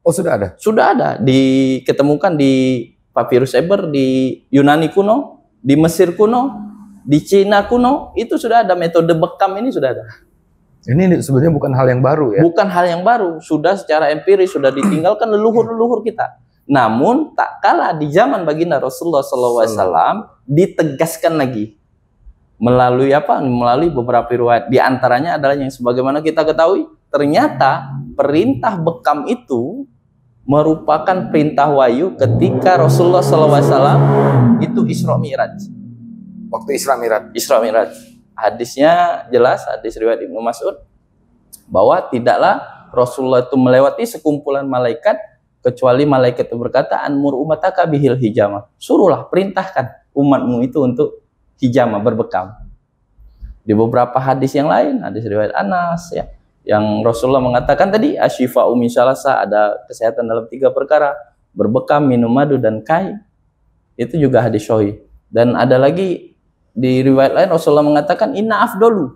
Oh, sudah ada? Sudah ada, diketemukan di Papyrus Eber, di Yunani kuno, di Mesir kuno, di Cina kuno, itu sudah ada metode bekam ini sudah ada. Ini sebenarnya bukan hal yang baru ya? Bukan hal yang baru, sudah secara empiris, sudah ditinggalkan leluhur-leluhur kita. Namun tak kalah di zaman baginda Rasulullah SAW ditegaskan lagi melalui apa? Melalui beberapa riwayat. Di antaranya adalah yang sebagaimana kita ketahui, ternyata perintah bekam itu merupakan perintah wahyu ketika Rasulullah SAW itu Isra Mi'raj. Waktu Isra Mi'raj. Isra Mi'raj. Hadisnya jelas, hadis riwayat Ibnu Mas'ud, bahwa tidaklah Rasulullah itu melewati sekumpulan malaikat kecuali malaikat itu berkata, anmur umataka bihil hijama. Suruhlah, perintahkan umatmu itu untuk hijama, berbekam. Di beberapa hadis yang lain, hadis riwayat Anas ya, yang Rasulullah mengatakan tadi, asyifa'u min syalasa, ada kesehatan dalam 3 perkara, berbekam, minum madu, dan kai. Itu juga hadis sahih. Dan ada lagi di riwayat lain Rasulullah mengatakan, inna afdolu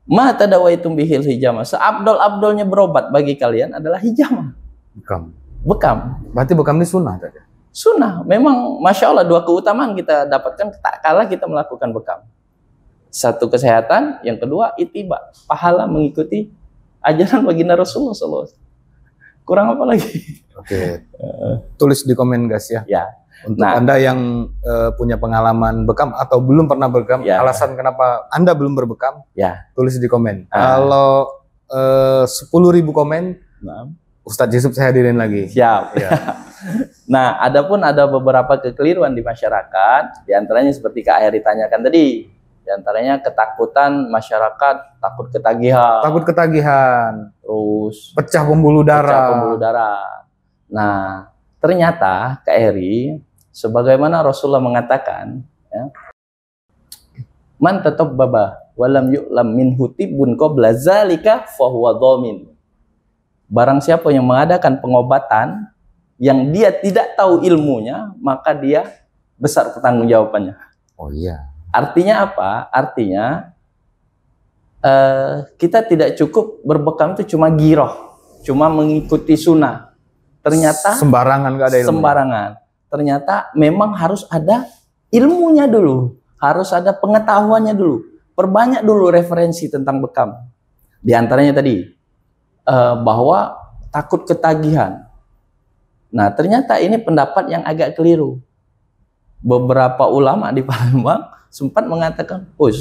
ma tadawaitum bihil hijama. Seabdol-abdolnya berobat bagi kalian adalah hijama. Bekam. Bekam. Berarti bekam ini sunnah tadi? Sunnah. Memang Masya Allah 2 keutamaan kita dapatkan tak kalah kita melakukan bekam. 1 kesehatan, yang kedua itiba, pahala mengikuti ajaran baginda Rasulullah SAW. Kurang apa lagi? Oke. Tulis di komen guys ya. Ya. Untuk Anda yang punya pengalaman bekam atau belum pernah bekam, ya, alasan kenapa Anda belum berbekam, ya, tulis di komen. Kalau 10.000 komen, Ustadz Yusuf saya hadirin lagi. Siap. Ya. Nah, adapun ada beberapa kekeliruan di masyarakat, diantaranya seperti Kak Heri tanyakan tadi, diantaranya ketakutan masyarakat, takut ketagihan. Takut ketagihan. Terus pecah pembuluh darah. Pecah pembuluh darah. Nah, ternyata Kak Heri, sebagaimana Rasulullah mengatakan, ya, man tatabbaba walam yu'lam min hutibun qabla zalika fahuwa dhamin. Barang siapa yang mengadakan pengobatan yang dia tidak tahu ilmunya, maka dia besar pertanggungjawabannya. Oh iya. Artinya apa? Artinya kita tidak cukup berbekam itu cuma giroh, cuma mengikuti sunnah. Ternyata sembarangan, gak ada ilmunya. Sembarangan. Ternyata memang harus ada ilmunya dulu, harus ada pengetahuannya dulu. Perbanyak dulu referensi tentang bekam. Di antaranya tadi bahwa takut ketagihan. Nah, ternyata ini pendapat yang agak keliru. Beberapa ulama di Palembang sempat mengatakan, oh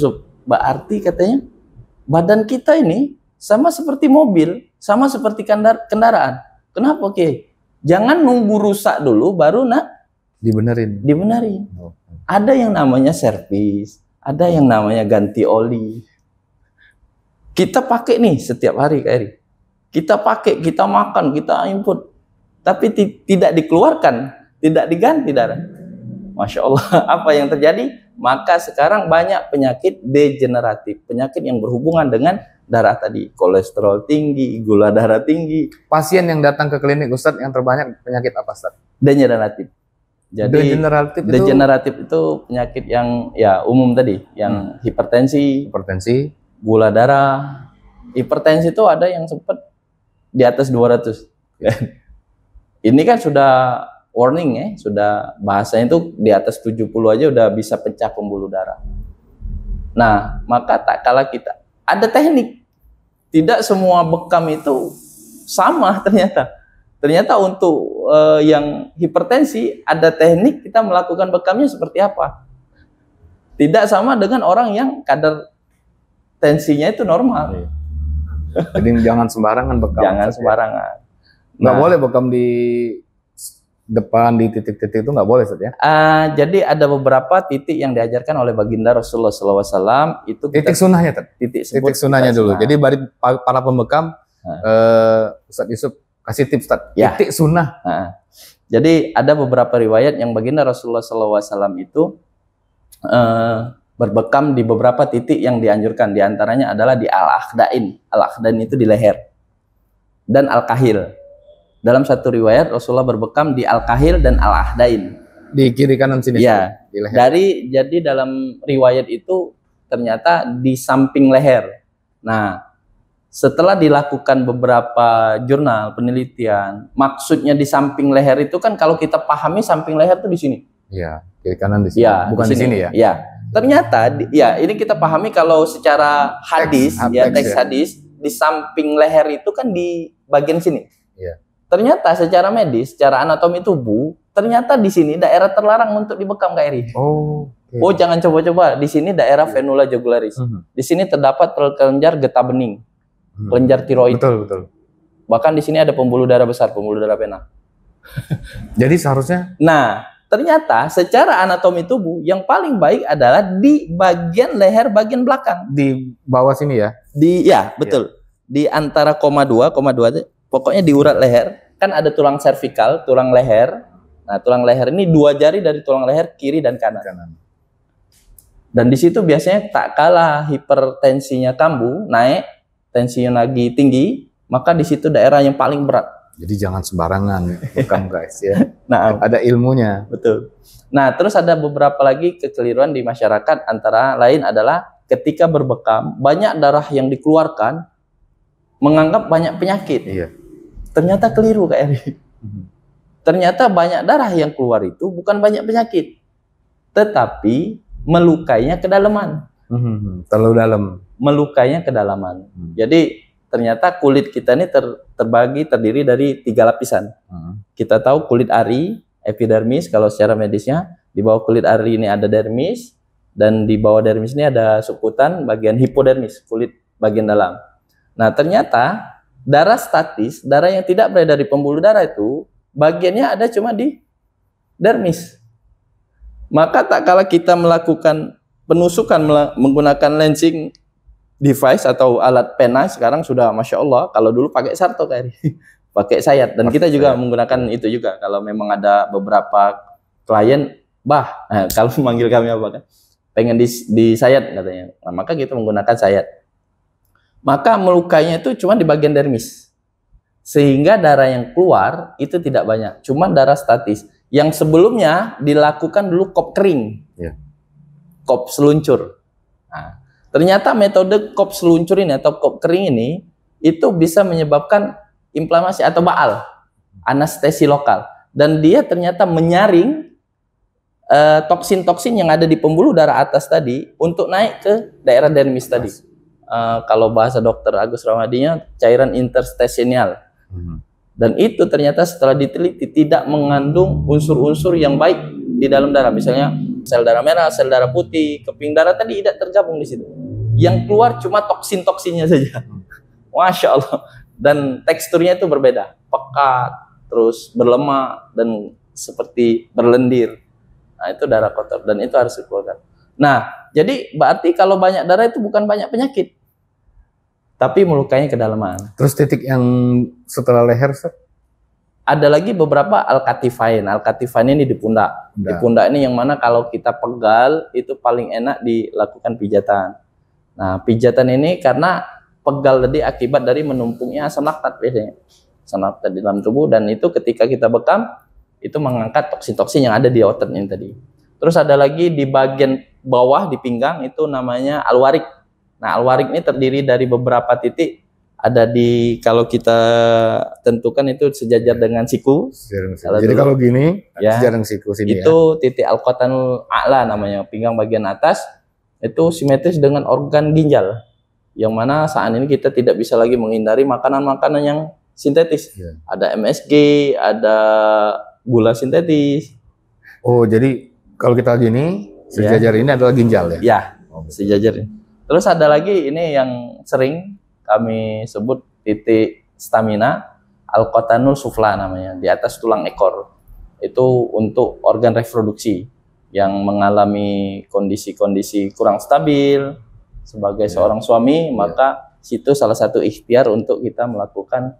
berarti katanya badan kita ini sama seperti mobil, sama seperti kendaraan. Kenapa? Oke, jangan nunggu rusak dulu baru dibenerin. Oh. Ada yang namanya servis, ada yang namanya ganti oli. Kita pakai nih setiap hari, Kak Eri. Kita pakai, kita makan, kita input, tapi tidak dikeluarkan, tidak diganti darah. Masya Allah, apa yang terjadi? Maka sekarang banyak penyakit degeneratif, penyakit yang berhubungan dengan darah tadi, kolesterol tinggi, gula darah tinggi. Pasien yang datang ke klinik Ustadz yang terbanyak penyakit apa, Ustadz? Degeneratif. Jadi degeneratif itu penyakit yang ya umum tadi, yang hipertensi, gula darah. Hipertensi itu ada yang sempat di atas 200. Ini kan sudah warning ya, sudah bahasanya itu di atas 70 aja udah bisa pecah pembuluh darah. Nah, maka tak kalah kita ada teknik. Tidak semua bekam itu sama ternyata. Ternyata untuk yang hipertensi ada teknik kita melakukan bekamnya seperti apa. Tidak sama dengan orang yang kadar tensinya itu normal. Jadi jangan sembarangan bekam. Jangan sembarangan. Nggak boleh bekam di depan, di titik-titik itu nggak boleh, Ustaz ya? Jadi ada beberapa titik yang diajarkan oleh baginda Rasulullah SAW. Itu titik sunnahnya, titik sunnahnya dulu. Jadi bagi para pembekam, Ustaz Yusuf kasih tips, Ustaz. Ya. Titik sunnah. Jadi ada beberapa riwayat yang baginda Rasulullah SAW itu berbekam di beberapa titik yang dianjurkan. Di antaranya adalah di al-akhdain. Al-akhdain itu di leher. Dan al-kahil. Dalam satu riwayat Rasulullah berbekam di al-kahil dan al-ahdain. Di kiri kanan sini. Ya. Di leher. Jadi dalam riwayat itu ternyata di samping leher. Nah, setelah dilakukan beberapa jurnal penelitian, maksudnya di samping leher itu kan kalau kita pahami samping leher itu di sini. Iya, kiri kanan di sini. Ya, bukan di sini ya. Ya. Ternyata ya ini kita pahami kalau secara hadis, teks hadis di samping leher itu kan di bagian sini. Iya. Ternyata secara medis, secara anatomi tubuh, ternyata di sini daerah terlarang untuk dibekam, Kak Eri. Oh. Okay. Oh, jangan coba-coba. Di sini daerah venula jugularis. Di sini terdapat kelenjar getah bening. Kelenjar tiroid. Betul. Bahkan di sini ada pembuluh darah besar, pembuluh darah vena. Jadi seharusnya. Nah, ternyata secara anatomi tubuh yang paling baik adalah di bagian leher bagian belakang. Di bawah sini ya? Ya, betul. Di antara koma 2 pokoknya di urat leher kan ada tulang servikal, tulang leher. Nah, tulang leher ini 2 jari dari tulang leher kiri dan kanan. Dan di situ biasanya tak kalah hipertensinya kambuh naik, tensinya lagi tinggi, maka di situ daerah yang paling berat. Jadi jangan sembarangan bekam guys ya. Nah, ada ilmunya. Betul. Nah, terus ada beberapa lagi kekeliruan di masyarakat, antara lain adalah ketika berbekam banyak darah yang dikeluarkan menganggap banyak penyakit. Iya. Ternyata keliru, Kak Eri. Ternyata banyak darah yang keluar itu bukan banyak penyakit, tetapi melukainya kedalaman. Terlalu dalam. Melukainya kedalaman. Jadi ternyata kulit kita ini terdiri dari 3 lapisan. Kita tahu kulit ari, epidermis kalau secara medisnya. Di bawah kulit ari ini ada dermis, dan di bawah dermis ini ada subkutan bagian hipodermis, kulit bagian dalam. Nah, ternyata darah statis, darah yang tidak beredar di pembuluh darah itu bagiannya ada cuma di dermis. Maka tak kala kita melakukan penusukan menggunakan lensing device atau alat pena, sekarang sudah Masya Allah, kalau dulu pakai sarto kayak pakai sayat, dan kita juga menggunakan itu juga kalau memang ada beberapa klien kalau memanggil kami apa kan, pengen di sayat katanya, nah, maka kita menggunakan sayat. Maka melukainya itu cuma di bagian dermis, sehingga darah yang keluar itu tidak banyak, cuma darah statis yang sebelumnya dilakukan dulu kop kering, kop seluncur. Nah, ternyata metode kop seluncur ini atau kop kering ini itu bisa menyebabkan inflamasi atau baal, anestesi lokal, dan dia ternyata menyaring toksin-toksin yang ada di pembuluh darah atas tadi untuk naik ke daerah dermis tadi. Kalau bahasa dokter Agus Ramadinya cairan interstisial. Dan itu ternyata setelah diteliti tidak mengandung unsur-unsur yang baik di dalam darah, misalnya sel darah merah, sel darah putih, keping darah tadi tidak tergabung di situ. Yang keluar cuma toksin-toksinnya saja. Masya Allah. Dan teksturnya itu berbeda, pekat, terus berlemak, dan seperti berlendir. Nah, itu darah kotor, dan itu harus dikeluarkan. Nah, jadi berarti kalau banyak darah itu bukan banyak penyakit, tapi melukainya kedalaman. Terus titik yang setelah leher, Ustaz? Ada lagi beberapa alkatifain. Alkatifain ini di pundak. Di pundak ini yang mana kalau kita pegal itu paling enak dilakukan pijatan. Nah, pijatan ini karena pegal tadi akibat dari menumpuknya asam laktat biasanya. Asam laktat di dalam tubuh, dan itu ketika kita bekam itu mengangkat toksin-toksin yang ada di otot ini tadi. Terus ada lagi di bagian bawah di pinggang itu namanya alwarik. Nah, alwarik ini terdiri dari beberapa titik. Ada di, kalau kita tentukan itu sejajar dengan siku. Jadi kalau gini, ya, sejajar dengan siku sini itu ya. Titik al-qatanul a'la namanya, pinggang bagian atas itu simetris dengan organ ginjal. Yang mana saat ini kita tidak bisa lagi menghindari makanan-makanan yang sintetis. Ya. Ada MSG, ada gula sintetis. Oh, jadi kalau kita gini, sejajar ini adalah ginjal ya? Ya, sejajar. Terus ada lagi ini yang sering kami sebut titik stamina, al-qatanul sufla namanya, di atas tulang ekor. Itu untuk organ reproduksi yang mengalami kondisi-kondisi kurang stabil sebagai seorang suami, maka situ salah satu ikhtiar untuk kita melakukan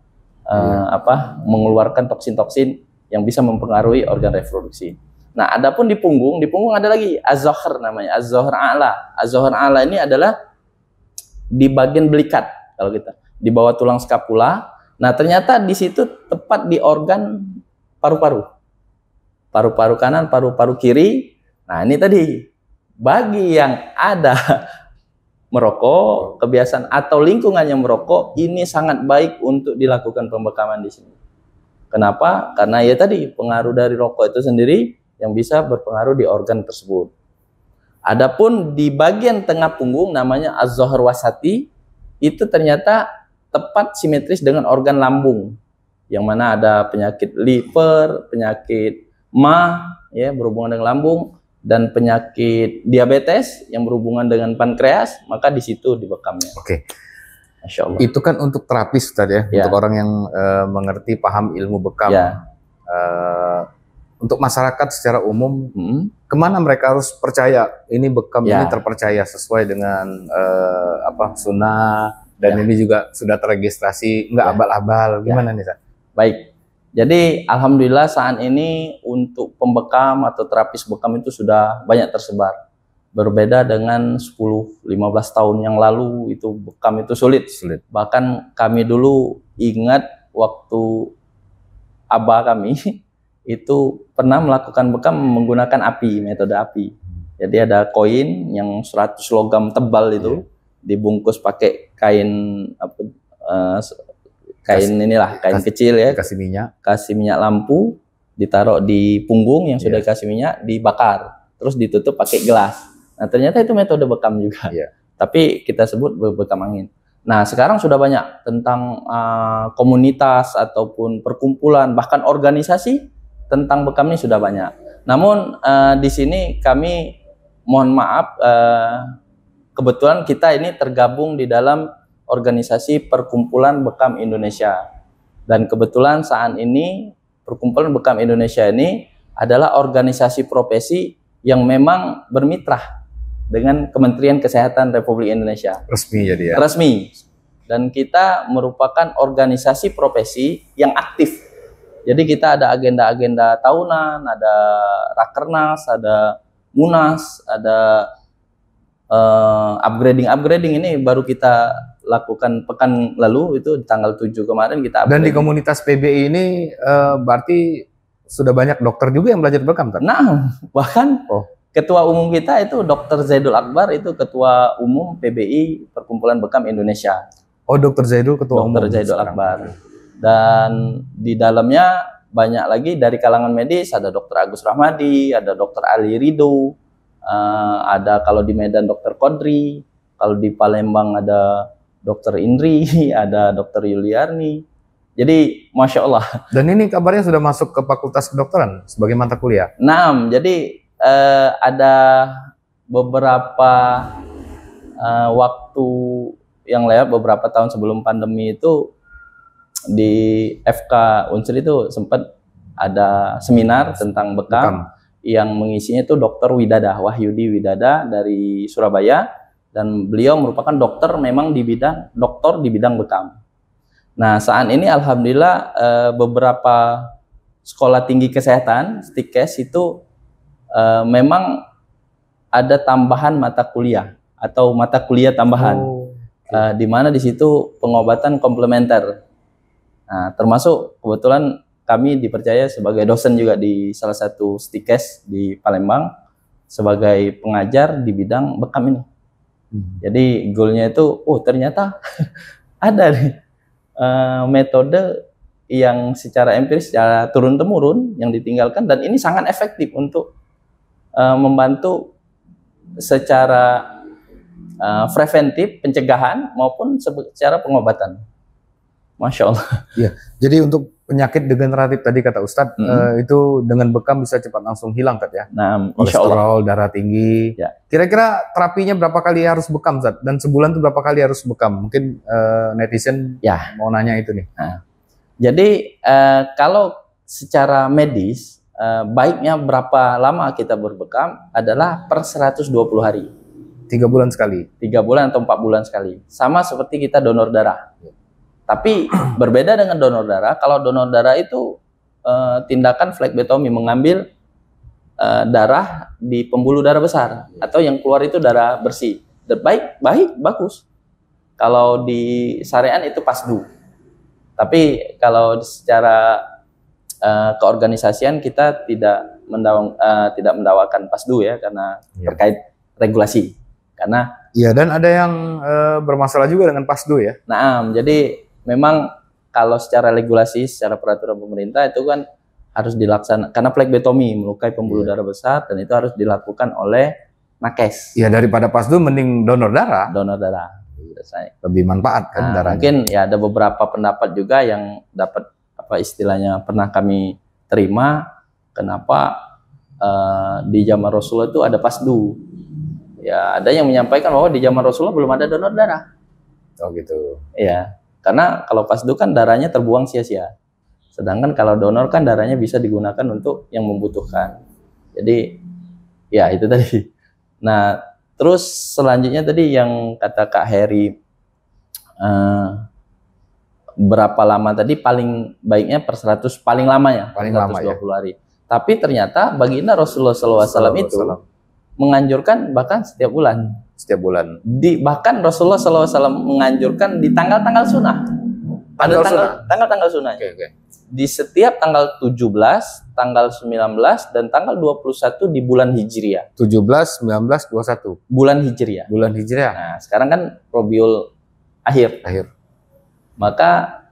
mengeluarkan toksin-toksin yang bisa mempengaruhi organ reproduksi. Nah, adapun di punggung ada lagi az-zohr namanya, az-zohr a'la. Az-zohr a'la ini adalah di bagian belikat, kalau kita di bawah tulang skapula. Nah, ternyata di situ tepat di organ paru-paru. Paru-paru kanan, paru-paru kiri. Nah, ini tadi bagi yang ada merokok, kebiasaan atau lingkungan yang merokok, ini sangat baik untuk dilakukan pembekaman di sini. Kenapa? Karena ya tadi pengaruh dari rokok itu sendiri yang bisa berpengaruh di organ tersebut. Adapun di bagian tengah punggung namanya az-zuhr wasati, itu ternyata tepat simetris dengan organ lambung, yang mana ada penyakit liver, penyakit MAH ya berhubungan dengan lambung, dan penyakit diabetes yang berhubungan dengan pankreas, maka di situ dibekamnya. Oke. Masya Allah. Itu kan untuk terapis tadi ya, untuk orang yang mengerti paham ilmu bekam. Untuk masyarakat secara umum, kemana mereka harus percaya ini bekam ini terpercaya sesuai dengan sunnah, dan ini juga sudah terregistrasi, nggak abal-abal, gimana nih, Ustaz? Baik. Jadi alhamdulillah saat ini untuk pembekam atau terapis bekam itu sudah banyak tersebar. Berbeda dengan 10-15 tahun yang lalu itu bekam itu sulit. Bahkan kami dulu ingat waktu abah kami itu pernah melakukan bekam menggunakan api, metode api. Jadi ada koin yang 100 logam tebal itu dibungkus pakai kain kain kecil ya, kasih minyak lampu, ditaruh di punggung yang sudah dikasih minyak, dibakar, terus ditutup pakai gelas. Nah ternyata itu metode bekam juga, tapi kita sebut bekam angin. Nah sekarang sudah banyak tentang komunitas ataupun perkumpulan, bahkan organisasi tentang bekam ini sudah banyak. Namun di sini kami mohon maaf, kebetulan kita ini tergabung di dalam organisasi Perkumpulan Bekam Indonesia, dan kebetulan saat ini Perkumpulan Bekam Indonesia ini adalah organisasi profesi yang memang bermitra dengan Kementerian Kesehatan Republik Indonesia. Resmi jadi ya? Resmi. Dan kita merupakan organisasi profesi yang aktif. Jadi kita ada agenda-agenda tahunan, ada rakernas, ada munas, ada upgrading ini baru kita lakukan pekan lalu, itu di tanggal 7 kemarin kita upgrading. Dan di komunitas PBI ini berarti sudah banyak dokter juga yang belajar bekam, kan? Nah, bahkan ketua umum kita itu Dr. Zaidul Akbar, itu ketua umum PBI Perkumpulan Bekam Indonesia. Oh, Dr. Zaidul ketua umum. Dr. Zaidul Akbar. Dan di dalamnya banyak lagi dari kalangan medis, ada Dr. Agus Rahmadi, ada Dr. Ali Ridho, ada kalau di Medan Dr. Kodri, kalau di Palembang ada Dr. Indri, ada Dr. Yuliarni. Jadi Masya Allah. Dan ini kabarnya sudah masuk ke Fakultas Kedokteran sebagai mata kuliah? Nah, jadi ada beberapa waktu yang lewat, beberapa tahun sebelum pandemi itu di FK Unsur itu sempat ada seminar tentang bekam. Yang mengisinya itu Dr. Widada, Wahyudi Widada dari Surabaya, dan beliau merupakan dokter memang di bidang bekam. Nah saat ini alhamdulillah beberapa sekolah tinggi kesehatan Stikes itu memang ada tambahan mata kuliah atau mata kuliah tambahan, di mana di situ pengobatan komplementer. Nah termasuk kebetulan kami dipercaya sebagai dosen juga di salah satu Stikes di Palembang sebagai pengajar di bidang bekam ini. Jadi goalnya itu, ternyata ada nih metode yang secara empiris, secara turun-temurun yang ditinggalkan, dan ini sangat efektif untuk membantu secara preventif, pencegahan maupun secara pengobatan. Masya Allah. Ya, jadi untuk penyakit degeneratif tadi kata Ustadz, itu dengan bekam bisa cepat langsung hilang, kan ya? Nah, kolesterol, darah tinggi. Kira-kira terapinya berapa kali harus bekam, Ustadz? Dan sebulan itu berapa kali harus bekam? Mungkin netizen mau nanya itu nih. Nah, jadi kalau secara medis, baiknya berapa lama kita berbekam adalah per 120 hari. 3 bulan sekali? 3 bulan atau 4 bulan sekali. Sama seperti kita donor darah. Tapi berbeda dengan donor darah. Kalau donor darah itu tindakan flekbetomi, mengambil darah di pembuluh darah besar, atau yang keluar itu darah bersih. Bagus. Kalau di syariat itu pasdu. Tapi kalau secara keorganisasian kita tidak mendakwakan pasdu ya, karena terkait regulasi. Karena Iya, dan ada yang bermasalah juga dengan PASDU ya. Nah, jadi memang kalau secara regulasi, secara peraturan pemerintah itu kan harus dilaksanakan karena plekbetomi melukai pembuluh darah besar dan itu harus dilakukan oleh nakes. Iya, daripada PASDU mending donor darah. Donor darah. Lebih manfaat kan darahnya. Mungkin ya ada beberapa pendapat juga yang dapat apa istilahnya pernah kami terima, kenapa di zaman Rasulullah itu ada PASDU. Ya, ada yang menyampaikan bahwa di zaman Rasulullah belum ada donor darah. Oh gitu. Iya, karena kalau PASDU kan darahnya terbuang sia-sia. Sedangkan kalau donor kan darahnya bisa digunakan untuk yang membutuhkan. Jadi, ya itu tadi. Nah, terus selanjutnya tadi yang kata Kak Heri, berapa lama tadi paling baiknya per 100, paling lama ya, paling 120 lama, hari. Tapi ternyata baginda Rasulullah SAW itu menganjurkan bahkan setiap bulan. Setiap bulan. Bahkan Rasulullah SAW menganjurkan di tanggal-tanggal sunnah. Tanggal-tanggal sunnah. Okay. Di setiap tanggal 17, tanggal 19, dan tanggal 21 di bulan Hijriah. 17, 19, 21. Bulan Hijriah. Bulan Hijriah. Nah, sekarang kan Rabiul Akhir. Maka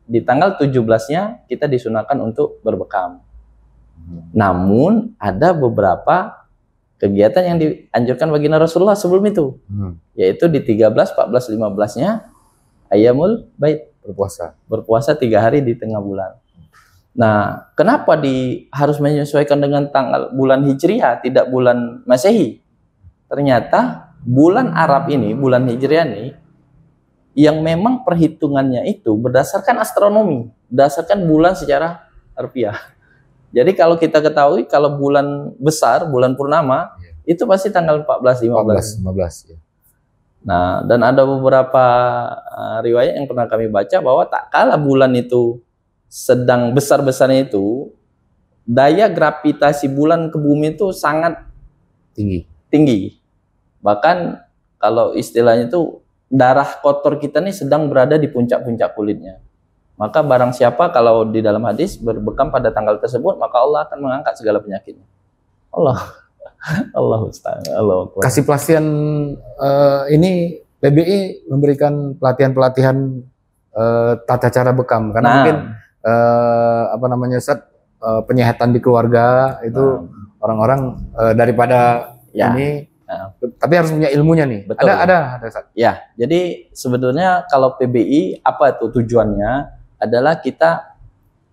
di tanggal 17-nya kita disunahkan untuk berbekam. Namun ada beberapa kegiatan yang dianjurkan baginda Rasulullah sebelum itu, yaitu di 13, 14, 15-nya Ayyamul Bait, berpuasa 3 hari di tengah bulan. Nah, kenapa harus menyesuaikan dengan tanggal bulan Hijriah, tidak bulan Masehi? Ternyata bulan Arab ini, bulan Hijriah ini, yang memang perhitungannya itu berdasarkan astronomi, berdasarkan bulan secara harfiah. Jadi kalau kita ketahui kalau bulan besar, bulan purnama, itu pasti tanggal 14, 15. Ya. Nah, dan ada beberapa riwayat yang pernah kami baca bahwa tak kala bulan itu sedang besar-besarnya itu, daya gravitasi bulan ke bumi itu sangat tinggi. Bahkan kalau istilahnya itu darah kotor kita nih sedang berada di puncak-puncak kulitnya. Maka barang siapa kalau di dalam hadis berbekam pada tanggal tersebut, maka Allah akan mengangkat segala penyakitnya. Allah kasih pelatihan ini PBI memberikan pelatihan tata cara bekam karena mungkin penyehatan di keluarga itu orang-orang daripada ini tapi harus punya ilmunya nih. Betul. Ada. Ya, jadi sebetulnya kalau PBI apa tuh tujuannya adalah kita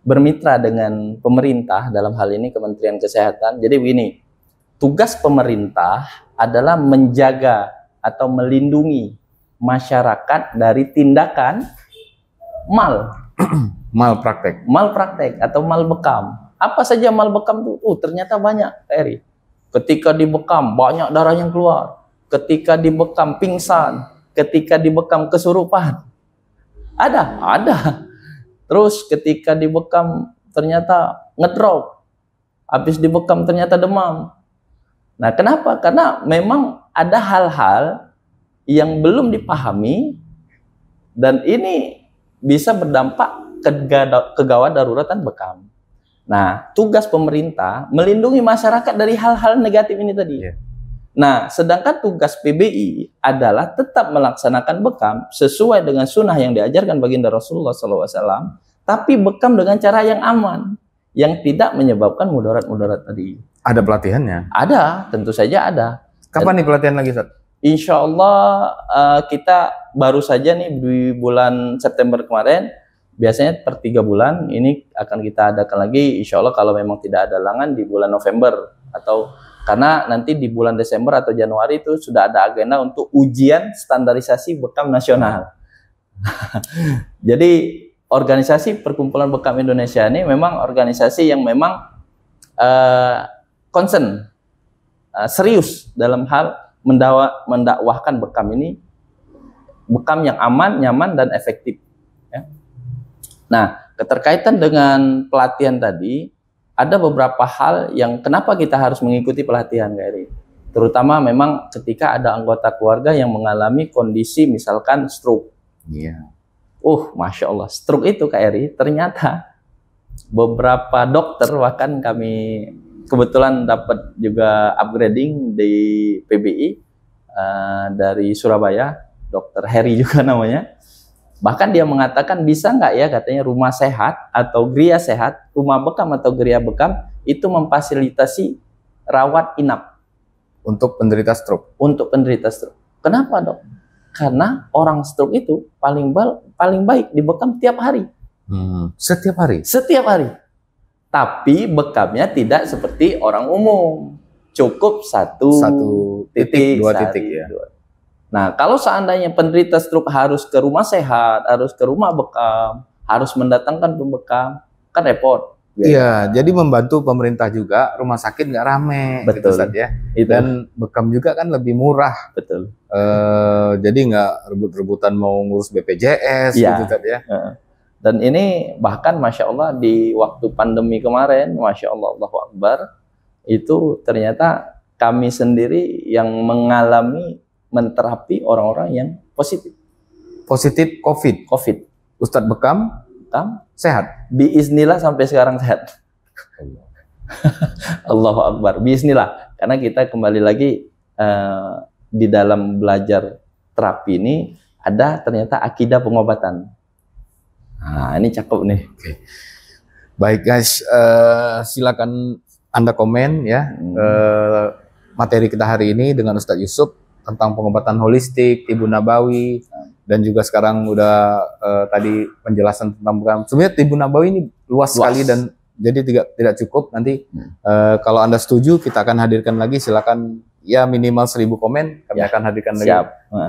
bermitra dengan pemerintah, dalam hal ini Kementerian Kesehatan. Jadi begini, tugas pemerintah adalah menjaga atau melindungi masyarakat dari tindakan malpraktek atau malbekam. Apa saja malbekam itu? Ternyata banyak, Eri. Ketika dibekam banyak darah yang keluar, ketika dibekam pingsan, ketika dibekam kesurupan. Ada. Terus ketika dibekam ternyata ngedrop, habis dibekam ternyata demam. Nah, kenapa? Karena memang ada hal-hal yang belum dipahami dan ini bisa berdampak ke gawat daruratan bekam. Nah, tugas pemerintah melindungi masyarakat dari hal-hal negatif ini tadi. Nah, sedangkan tugas PBI adalah tetap melaksanakan bekam sesuai dengan sunnah yang diajarkan baginda Rasulullah SAW, tapi bekam dengan cara yang aman, yang tidak menyebabkan mudarat-mudarat tadi. Ada pelatihannya? Ada, tentu saja ada. Kapan nih pelatihan lagi, Ustaz? Insya Allah kita baru saja nih di bulan September kemarin, biasanya per 3 bulan, ini akan kita adakan lagi, insya Allah kalau memang tidak ada halangan di bulan November, atau karena nanti di bulan Desember atau Januari itu sudah ada agenda untuk ujian standarisasi bekam nasional. Jadi organisasi Perkumpulan Bekam Indonesia ini memang organisasi yang memang concern, serius dalam hal mendakwahkan bekam ini, bekam yang aman, nyaman, dan efektif. Ya. Nah, keterkaitan dengan pelatihan tadi, ada beberapa hal yang kenapa kita harus mengikuti pelatihan, Kak Eri. Terutama memang ketika ada anggota keluarga yang mengalami kondisi misalkan stroke. Masya Allah, stroke itu, Kak Eri, ternyata beberapa dokter, bahkan kami kebetulan dapat juga upgrading di PBI, dari Surabaya, Dokter Heri juga namanya. Bahkan dia mengatakan bisa nggak ya katanya rumah sehat atau geria sehat, rumah bekam atau geria bekam itu memfasilitasi rawat inap untuk penderita stroke. Untuk penderita stroke. Kenapa dok? Karena orang stroke itu paling baik dibekam tiap hari. Setiap hari? Setiap hari. Tapi bekamnya tidak seperti orang umum. Cukup satu titik, dua titik ya. Nah, kalau seandainya penderita stroke harus ke rumah sehat, harus ke rumah bekam, harus mendatangkan pembekam, kan repot. Iya, jadi membantu pemerintah juga, rumah sakit nggak rame. Betul. Gitu, Ustadz, ya. Itu. Dan bekam juga kan lebih murah. Betul. Jadi nggak rebut-rebutan mau ngurus BPJS, ya. gitu, Ustadz, ya. Dan ini bahkan Masya Allah di waktu pandemi kemarin, Masya Allah, Allahu Akbar, itu ternyata kami sendiri yang mengalami menterapi orang-orang yang positif. Positif COVID. Ustadz bekam sehat. Biiznillah sampai sekarang sehat. Allahu Akbar. Biiznillah. Karena kita kembali lagi di dalam belajar terapi ini ada ternyata akidah pengobatan. Nah, ini cakep nih. Oke. Baik guys, silakan Anda komen ya materi kita hari ini dengan Ustadz Yusuf tentang pengobatan holistik, tibu nabawi, dan juga sekarang udah tadi penjelasan tentang bekam. Sebenarnya tibu nabawi ini luas sekali dan jadi tidak cukup. Nanti kalau Anda setuju kita akan hadirkan lagi. Silakan ya minimal 1000 komen kami akan hadirkan lagi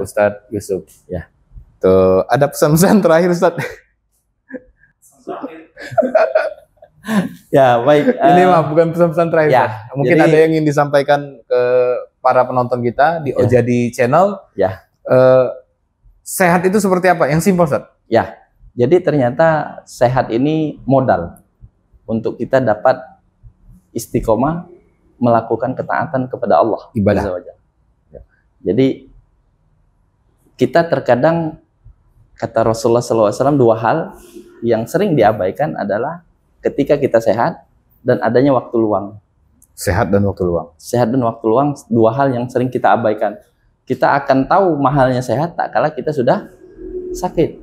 Ustadz Yusuf. Ya. Tuh, ada pesan-pesan terakhir Ustadz. Ya baik. Ini mah bukan pesan-pesan terakhir. Ya, mungkin jadi, ada yang ingin disampaikan ke para penonton kita di Ojadi Channel. Ya. Sehat itu seperti apa? Yang simpel, Ustaz. Ya. Jadi ternyata sehat ini modal untuk kita dapat istiqomah melakukan ketaatan kepada Allah. Ibadah. Ya. Jadi kita terkadang kata Rasulullah SAW 2 hal yang sering diabaikan adalah ketika kita sehat dan adanya waktu luang. Sehat dan waktu luang. Sehat dan waktu luang 2 hal yang sering kita abaikan. Kita akan tahu mahalnya sehat tak kala kita sudah sakit.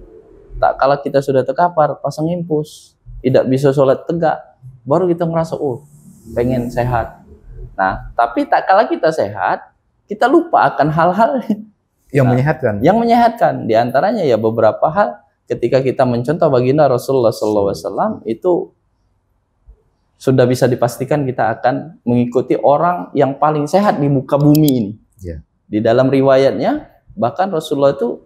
Tak kala kita sudah terkapar, pasang impus, tidak bisa sholat tegak, baru kita ngerasa pengen sehat. Nah, tapi tak kala kita sehat, kita lupa akan hal-hal yang menyehatkan. Yang menyehatkan. Di antaranya ya beberapa hal ketika kita mencontoh baginda Rasulullah SAW itu sudah bisa dipastikan kita akan mengikuti orang yang paling sehat di muka bumi ini. Ya. Di dalam riwayatnya bahkan Rasulullah itu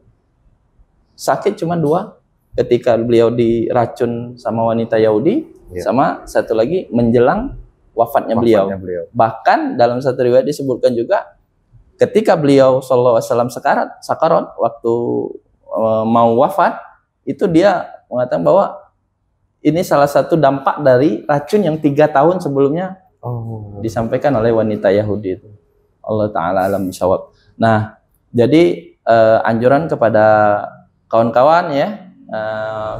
sakit cuma 2 ketika beliau diracun sama wanita Yahudi, sama satu lagi menjelang wafatnya beliau. Bahkan dalam satu riwayat disebutkan juga ketika beliau SAW sakarat waktu mau wafat itu dia mengatakan bahwa ini salah satu dampak dari racun yang 3 tahun sebelumnya disampaikan oleh wanita Yahudi itu. Allah Ta'ala alam bisawab. Nah, jadi anjuran kepada kawan-kawan ya,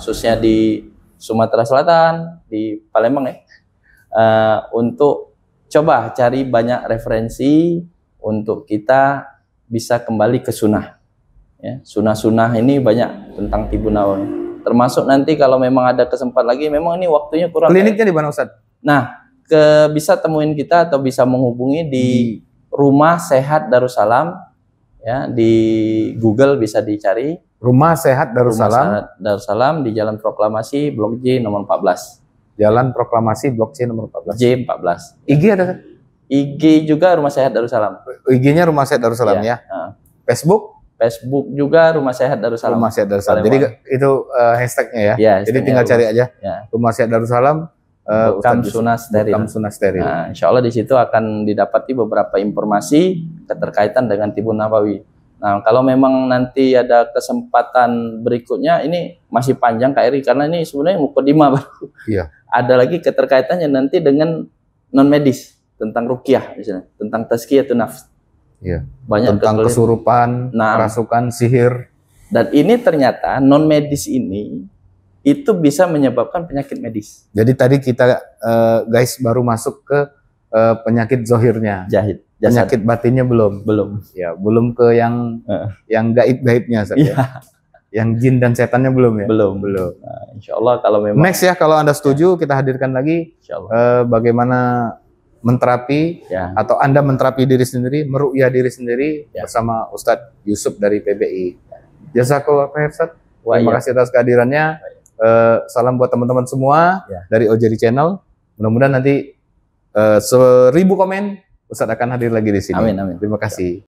khususnya di Sumatera Selatan, di Palembang ya, untuk coba cari banyak referensi untuk kita bisa kembali ke sunnah. Ya, sunnah-sunnah ini banyak tentang tibu nabawi. Termasuk nanti kalau memang ada kesempatan lagi, memang ini waktunya kurang. Kliniknya di mana Ustaz? Nah, bisa temuin kita atau bisa menghubungi di Rumah Sehat Darussalam, ya di Google bisa dicari. Rumah Sehat Darussalam. Rumah Sehat Darussalam di Jalan Proklamasi Blok J nomor 14. Jalan Proklamasi Blok C nomor 14. J14. IG ada? IG juga Rumah Sehat Darussalam. IG-nya Rumah Sehat Darussalam ya. Facebook juga Rumah Sehat Darussalam. Rumah Sehat Darussalam. Jadi itu hashtagnya ya. Jadi tinggal cari aja. Rumah Sehat Darussalam. Bekam Sunnah Steril. Nah, insya Allah di situ akan didapati beberapa informasi keterkaitan dengan tibu nabawi. Nah, kalau memang nanti ada kesempatan berikutnya, ini masih panjang Kak Eri karena ini sebenarnya mukadimah baru. Iya. Ada lagi keterkaitannya nanti dengan non medis tentang ruqyah misalnya, tentang tazkiyatun nafs. Iya. Banyak tentang kesurupan, kerasukan, sihir. Dan ini ternyata non medis ini itu bisa menyebabkan penyakit medis. Jadi tadi kita guys baru masuk ke penyakit zohirnya. penyakit batinnya belum. Belum. Ya, belum ke yang gaib-gaibnya, Ustaz, ya. Iya. Yang jin dan setannya belum ya? Belum. Nah, insya Allah kalau memang Next ya, kalau Anda setuju, kita hadirkan lagi insya Allah. bagaimana menterapi Ya. atau Anda menterapi diri sendiri, meruqyah diri sendiri bersama Ustadz Yusuf dari PBI. Jazakallah khair, Ustadz. Terima kasih atas kehadirannya. Salam buat teman-teman semua dari Ojeri Channel. Mudah-mudahan nanti 1000 komen Ustadz akan hadir lagi di sini. Amin, amin. Terima kasih.